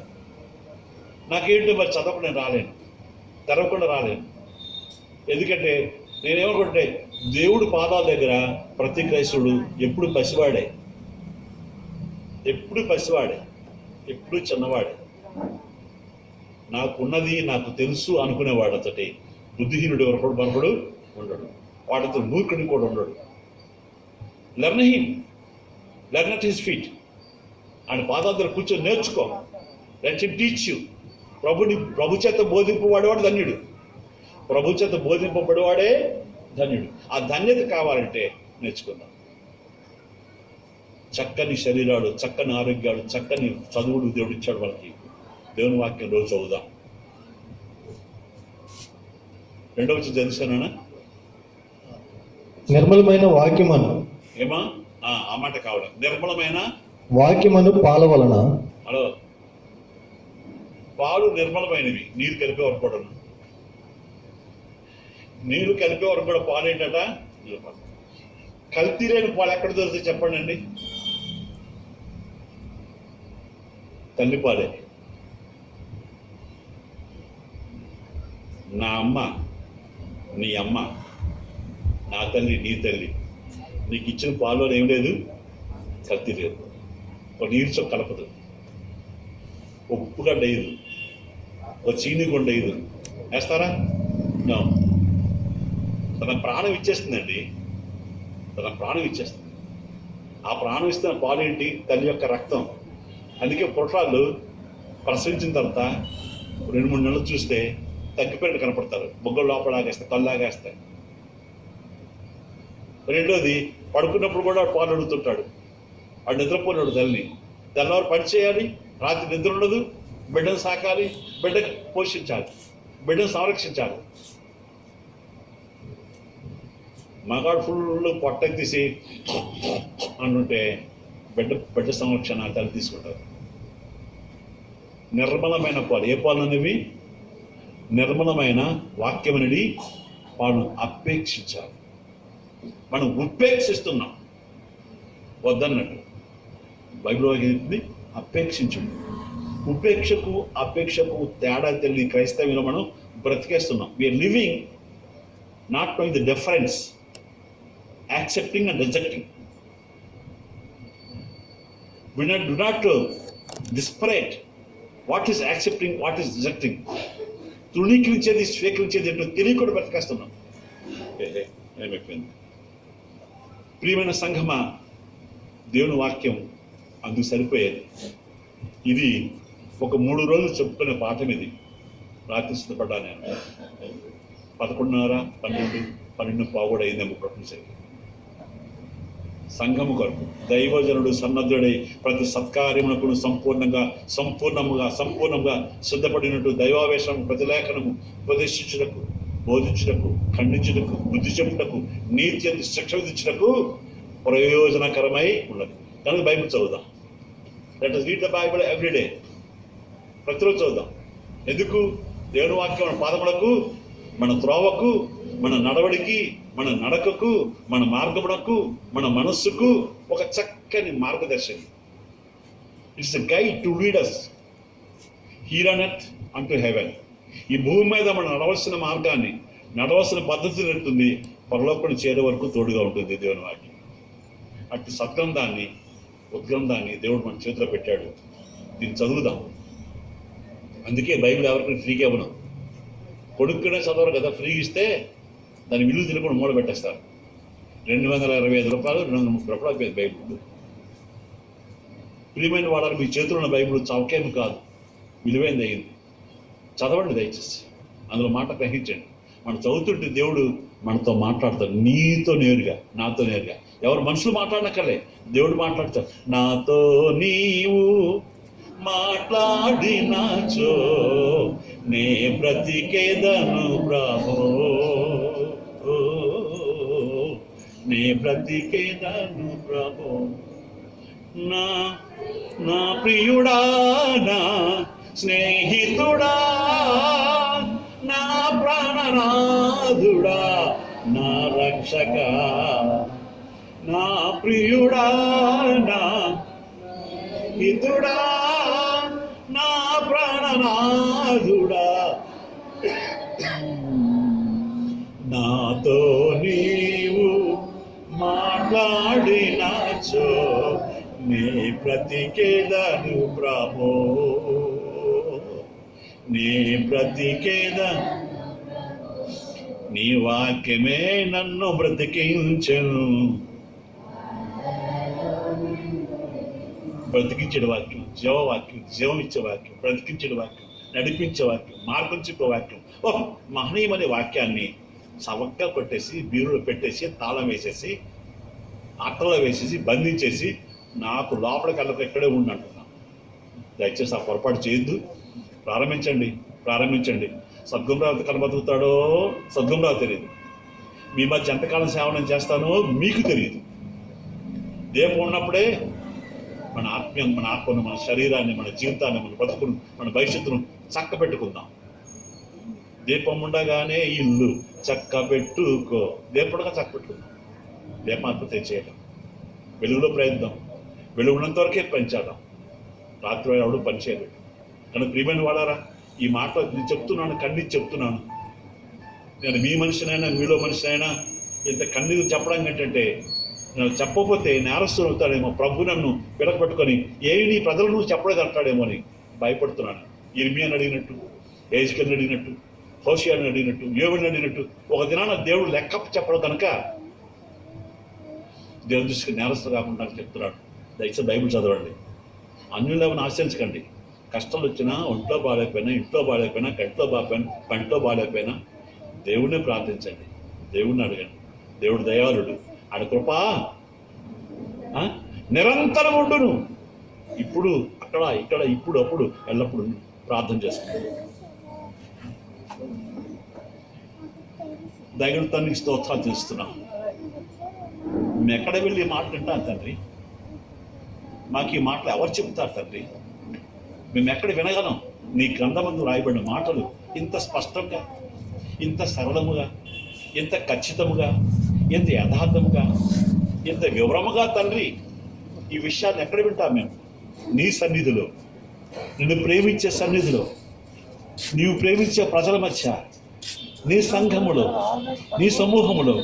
నాకేంటో మరి చదవకుండా నేను రాలేను, తెరవకుండా రాలేను. ఎందుకంటే నేనేమనుకుంటే దేవుడు పాదాల దగ్గర ప్రతి క్రైస్తవుడు ఎప్పుడు పసివాడే, ఎప్పుడు చిన్నవాడే. నాకున్నది నాకు తెలుసు అనుకునేవాడు అతటి బుద్ధిహీనుడు ఎవరు మనకుడు ఉండడు, వాడితో మూర్ఖుడిని కూడా ఉండడు. Learn at his feet. ఆయన పాదాల దగ్గర కూర్చొని నేర్చుకో. Let him teach you. ప్రభు చేత బోధింపబడేవాడు ధన్యుడు, ప్రభు చేత బోధింపబడేవాడే ధన్యుడు. ఆ ధన్యత కావాలంటే నేర్చుకుందాం. చక్కని శరీరాలు, చక్కని ఆరోగ్యాలు, చక్కని చదువులు దేవుడు ఇచ్చాడు వాళ్ళకి. దేవుని వాక్యం రోజు చదువుదాం. 2వ వచనం చదివానా? నిర్మలమైన వాక్యమను, ఏమా ఆ మాట కావాలి. నిర్మలమైన వాక్యమను పాల వలన. హలో, పాలు నిర్మలమైనవి, నీరు కలిపే వరకు కూడా, నీరు కలిపే వరకు కూడా పాలు ఏంటట, కల్తీ లేని పాలు ఎక్కడ దొరుకుతాయి చెప్పండి అండి? తల్లిపాలే. నా అమ్మ, నీ అమ్మ, నా తల్లి, నీ తల్లి నీకు ఇచ్చిన పాలలో ఏం లేదు, కల్తీ లేదు. ఒక నీరు కలపదు, ఉప్పుగడ్డ వేయదు, ఒక చీని కొండ వేయదు. వేస్తారా? తన ప్రాణం ఇచ్చేస్తుందండి, తన ప్రాణం ఇచ్చేస్తుంది. ఆ ప్రాణం ఇస్తున్న పాలు ఏంటి? తల్లి యొక్క రక్తం. అందుకే పుట్రాళ్ళు ప్రసవించిన తర్వాత 2-3 నెలలు చూస్తే తగ్గిపోయినట్టు కనపడతారు, బొగ్గలు లోపల ఆగేస్తాయి, కళ్ళు ఆగేస్తాయి. రెండోది, పడుకున్నప్పుడు కూడా పాలు అడుగుతుంటాడు. వాడు నిద్రపోయినాడు తల్లిని. తెల్లవారు పని చేయాలి, రాత్రి నిద్ర ఉండదు, బిడ్డను సాకాలి, బిడ్డకు పోషించాలి, బిడ్డను సంరక్షించాలి. మగాడు ఫుల్ పొట్టకి తీసి అంటుంటే బిడ్డ సంరక్షణ తల్లి తీసుకుంటారు. నిర్మలమైన పాలు, ఏ పాలు అనేవి? నిర్మలమైన వాక్యం అనేది పాలు అపేక్షించాలి. మనం ఉపేక్షిస్తున్నాం, వద్దన్నట్టు బైబిల్ ఏంటి? అపేక్షించండి. అపేక్షకు తేడా తెలియని క్రైస్తవ్యంలో మనం బ్రతికేస్తున్నాం. We are living not knowing the difference, accepting and rejecting. Do not disparate what is accepting, what is rejecting. తృణీకరించేది, స్వీకరించేది ఏంటో తెలియకుండా బ్రతికేస్తున్నాం. ఏమైపోయింది. ప్రియమైన సంఘమా, దేవుని వాక్యం అందుకు సరిపోయేది. ఇది ఒక 3 రోజులు చెప్పుకునే పాఠం. ఇది రాత్రి సిద్ధపడ్డా నేను 11:30, 12 పావుడు అయిందేమో ప్రపంచం. సంఘము కొరకు దైవజనుడు సన్నద్ధుడై ప్రతి సత్కార్యమునకు సంపూర్ణముగా సిద్ధపడినట్టు దైవావేశం ప్రతిలేఖనము ఉపదేశించుటకు, బోధించుటకు, ఖండించుటకు, బుద్ధి చెప్పుటకు, నీతి అందు శిక్ష విధించుటకు ప్రయోజనకరమై ఉన్నది. కనుక బైబిల్ చదువుదాం. Let us read the Bible every day. ప్రతిరోజు చదువుదాం. ఎందుకు? దేవుని వాక్యం మన పాదములకు, మన త్రోవకు, మన నడవడికి, మన నడకకు, మన మార్గమునకు, మన మనస్సుకు ఒక చక్కని మార్గదర్శనం. It's a guide to lead us here on earth unto heaven. ఈ భూమి మీద మనం నడవలసిన మార్గాన్ని, నడవలసిన పద్ధతిని ఉంటుంది, పరలోకం చేరే వరకు తోడుగా ఉంటుంది దేవుని వాక్యం. అటు సద్గ్రంథాన్ని, ఉద్గ్రంథాన్ని దేవుడు మన చేతిలో పెట్టాడు. దీన్ని చదువుదాం. అందుకే బైబిల్ ఎవరికి ఫ్రీగా ఇవ్వను. కొడుకునే చదవరు కదా, ఫ్రీగా ఇస్తే దాని విలువ తెలియకుండా మూడ పెట్టేస్తారు. 225 రూపాయలు, 230 రూపాయలు అయిపోయింది బైబిల్. ప్రియమైన వాడాలి, మీ చేతిలో ఉన్న బైబిల్ చౌకేమి కాదు, విలువైనది అయింది. చదవండి దయచేసి, అందులో మాట గ్రహించండి. మనం చదువుతుంటే దేవుడు మనతో మాట్లాడతాడు, నీతో నేరుగా, నాతో నేరుగా. ఎవరు మనుషులు మాట్లాడనక్కర్లే, దేవుడు మాట్లాడతాడు. నాతో నీవు మాట్లాడినాచో నే బ్రతికేదను ప్రభో, నే బ్రతికేదను ప్రభో. నా ప్రియుడా, నా స్నేహితుడా, నా ప్రాణనాథుడా, నా రక్షక, నా ప్రియుడా, నా హితుడా, నా ప్రాణనాథుడా, నాతో నీవు మాట్లాడినాచో నీ బ్రతికేదను ప్రభో, నీ బ్రతికేదను. నీ వాక్యమే నన్ను బ్రతికించెను. బ్రతికించే వాక్యం, జీవవాక్యం, జీవం ఇచ్చే వాక్యం, బ్రతికించే వాక్యం, నడిపించే వాక్యం, మార్గం చెప్పే వాక్యం. మహనీయమనే వాక్యాన్ని సవగ్గా కొట్టేసి, బీరులో పెట్టేసి, తాళం వేసేసి, అట్టలో వేసేసి, బంధించేసి, నాకు లోపలికి వెళ్ళక ఇక్కడే ఉండి అంటున్నాను. దయచేసి ఆ పొరపాటు చేయొద్దు. ప్రారంభించండి. సద్గుణరావు కల బతుకుతాడో సద్గుణరావు తెలియదు. మీ మధ్య ఎంతకాలం సేవనం చేస్తానో మీకు తెలియదు. దీపం ఉన్నప్పుడే మన ఆత్మను, మన శరీరాన్ని, మన జీవితాన్ని, మన బతుకును, మన భవిష్యత్తును చక్క పెట్టుకుందాం. దీపం ఉండగానే ఇల్లు చక్క పెట్టుకో. దీపంగా చక్క పెట్టుకుందాం. దీపాత్మత చేయడం, వెలుగులో ప్రయత్నం, వెలుగు ఉన్నంత వరకే పనిచేద్దాం. రాత్రి ఎవడు పనిచేయలేదు. కానీ ప్రియమైన వాడారా, ఈ మాట నేను చెప్తున్నాను, కన్నీరు చెప్తున్నాను. నేను మీ మనిషినైనా, మీలో మనిషినైనా ఇంత కన్నీరు చెప్పడం ఏంటంటే, నేను చెప్పకపోతే నేరస్తులు అవుతాడేమో, ప్రభు నన్ను పిలకపెట్టుకొని ఏమి నీ ప్రజలను చెప్పలేదు అంటాడేమో అని భయపడుతున్నాను. ఇర్మియాని అడిగినట్టు, హెజ్కేలుని అడిగినట్టు, హోషేయని అడిగినట్టు, యోబుని అడిగినట్టు ఒక దినాన దేవుడు లెక్క చెప్పడం కనుక దేవుని దృష్టికి నేరస్తులు కాకుండా చెప్తున్నాడు. దయచేసి బైబిల్ చదవండి. అన్యులను ఆశ్రయించకండి. కష్టాలు వచ్చినా, ఇంట్లో బాగాలేకపోయినా, కంట్లో బాగాలేకపోయినా దేవుడినే ప్రార్థించండి, దేవుడిని అడగండి. దేవుడు దయాళుడు, ఆడ కృప నిరంతరం ఉండును. ఇప్పుడు అక్కడ, ఇక్కడ, ఇప్పుడు, అప్పుడు, ఎల్లప్పుడు ప్రార్థన చేసుకుంటాం. దైవం తండ్రికి స్తోత్రాలు చేస్తున్నాం. మేము ఎక్కడ వెళ్ళి ఈ మాటలు వింటాం తండ్రి? మాకు ఈ మాటలు ఎవరు చెబుతారు తండ్రి? మేము ఎక్కడ వినగలం? నీ గ్రంథమందు రాయబడిన మాటలు ఇంత స్పష్టంగా, ఇంత సరళముగా, ఇంత ఖచ్చితముగా, ఎంత యథార్థముగా, ఎంత వివరముగా తండ్రి, ఈ విషయాన్ని ఎక్కడ వింటాం మేము? నీ సన్నిధిలో, నిన్ను ప్రేమించే సన్నిధిలో, నీవు ప్రేమించే ప్రజల మధ్య, నీ సంఘములో, నీ సమూహములో.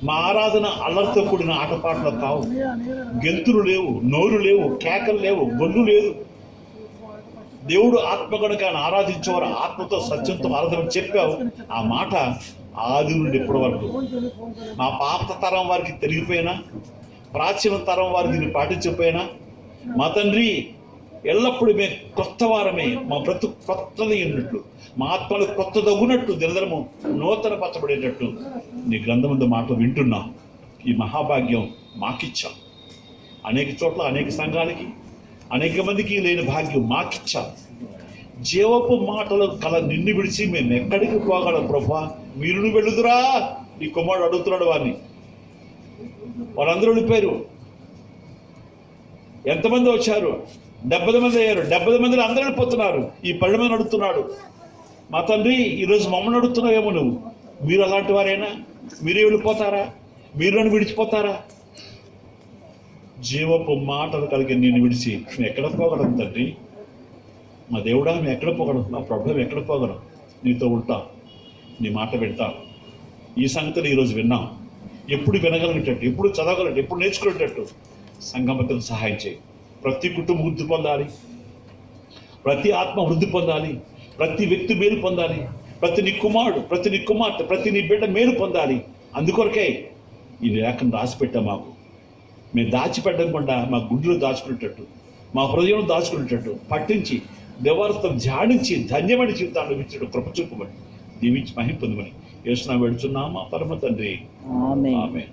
మా ఆరాధన అల్లరితో కూడిన ఆటపాటలు కావు. గెంతులు లేవు, నోరు లేవు, కేకలు లేవు, గొల్లు లేదు. దేవుడు ఆత్మ కనుక ఆరాధించేవారు ఆత్మతో, సత్యంతో ఆరాధన చెప్పావు. ఆ మాట ఆది నుండి ఇప్పటి వరకు మా పాత తరం వారికి తెలియపోయినా, ప్రాచీన తరం వారికి దీన్ని పాటించకపోయినా, మా తండ్రి ఎల్లప్పుడూ మేము కొత్త వారమే, మా బ్రతుకు కొత్తది ఉన్నట్లు, మా ఆత్మలు కొత్త తగ్గునట్టు, దినదినము నూతన పచ్చబడేటట్టు నీ గ్రంథమందు మాటలు వింటున్నాం. ఈ మహాభాగ్యం మాకిచ్చాం. అనేక చోట్ల అనేక సంఘాలకి అనేక మందికి లేని భాగ్యం మాకిచ్చాం. జీవపు మాటలు కల నిన్ను విడిచి మేము ఎక్కడికి పోగలం ప్రభా? మీరు వెళ్ళుదురా? నీ కుమారుడు అడుగుతున్నాడు వారిని. వారందరూ వెళ్ళిపోయారు. ఎంతమంది వచ్చారు? 70 మంది అయ్యారు. 70 మందిలో అందరూ వెళ్ళిపోతున్నారు. ఈ 10 మంది అడుగుతున్నాడు, మా తండ్రి ఈరోజు మమ్మల్ని అడుగుతున్నావేమో నువ్వు, మీరు అలాంటి వారైనా? మీరే వెళ్ళిపోతారా? మీరు నన్ను విడిచిపోతారా? జీవపు మాటలు కలిగి నేను విడిచి మేము ఎక్కడ పోగలం తండ్రి? మా దేవుడా మేము ఎక్కడ పోగలం? మా ప్రభు మేము ఎక్కడ పోగలం? నీతో ఉంటాం, నీ మాట వింటాం. ఈ సంగతులు ఈరోజు విన్నాం. ఎప్పుడు వినగలిగేటట్టు, ఎప్పుడు చదవగలట్టు, ఎప్పుడు నేర్చుకునేటట్టు సంఘమతను సహాయం చేయి. ప్రతి కుటుంబం వృద్ధి పొందాలి, ప్రతి ఆత్మ వృద్ధి పొందాలి, ప్రతి వ్యక్తి మేలు పొందాలి, ప్రతి నీ కుమారుడు, ప్రతి నీ కుమార్తె, ప్రతి నీ బిడ్డ మేలు పొందాలి. అందుకొరకే ఈ లేఖను రాసిపెట్టా. మాకు మేము దాచిపెట్టకుండా మా గుండెలో దాచుకునేటట్టు, మా హృదయంలో దాచుకునేటట్టు పట్టించి దేవాలతో ధ్యానించి ధన్యమైన జీవితాన్ని ఇచ్చడం కృప చూపమని దీవించి మహిమ పొందమని యేసునామమున వేడుచున్నాము పరమ తండ్రి. ఆమేన్.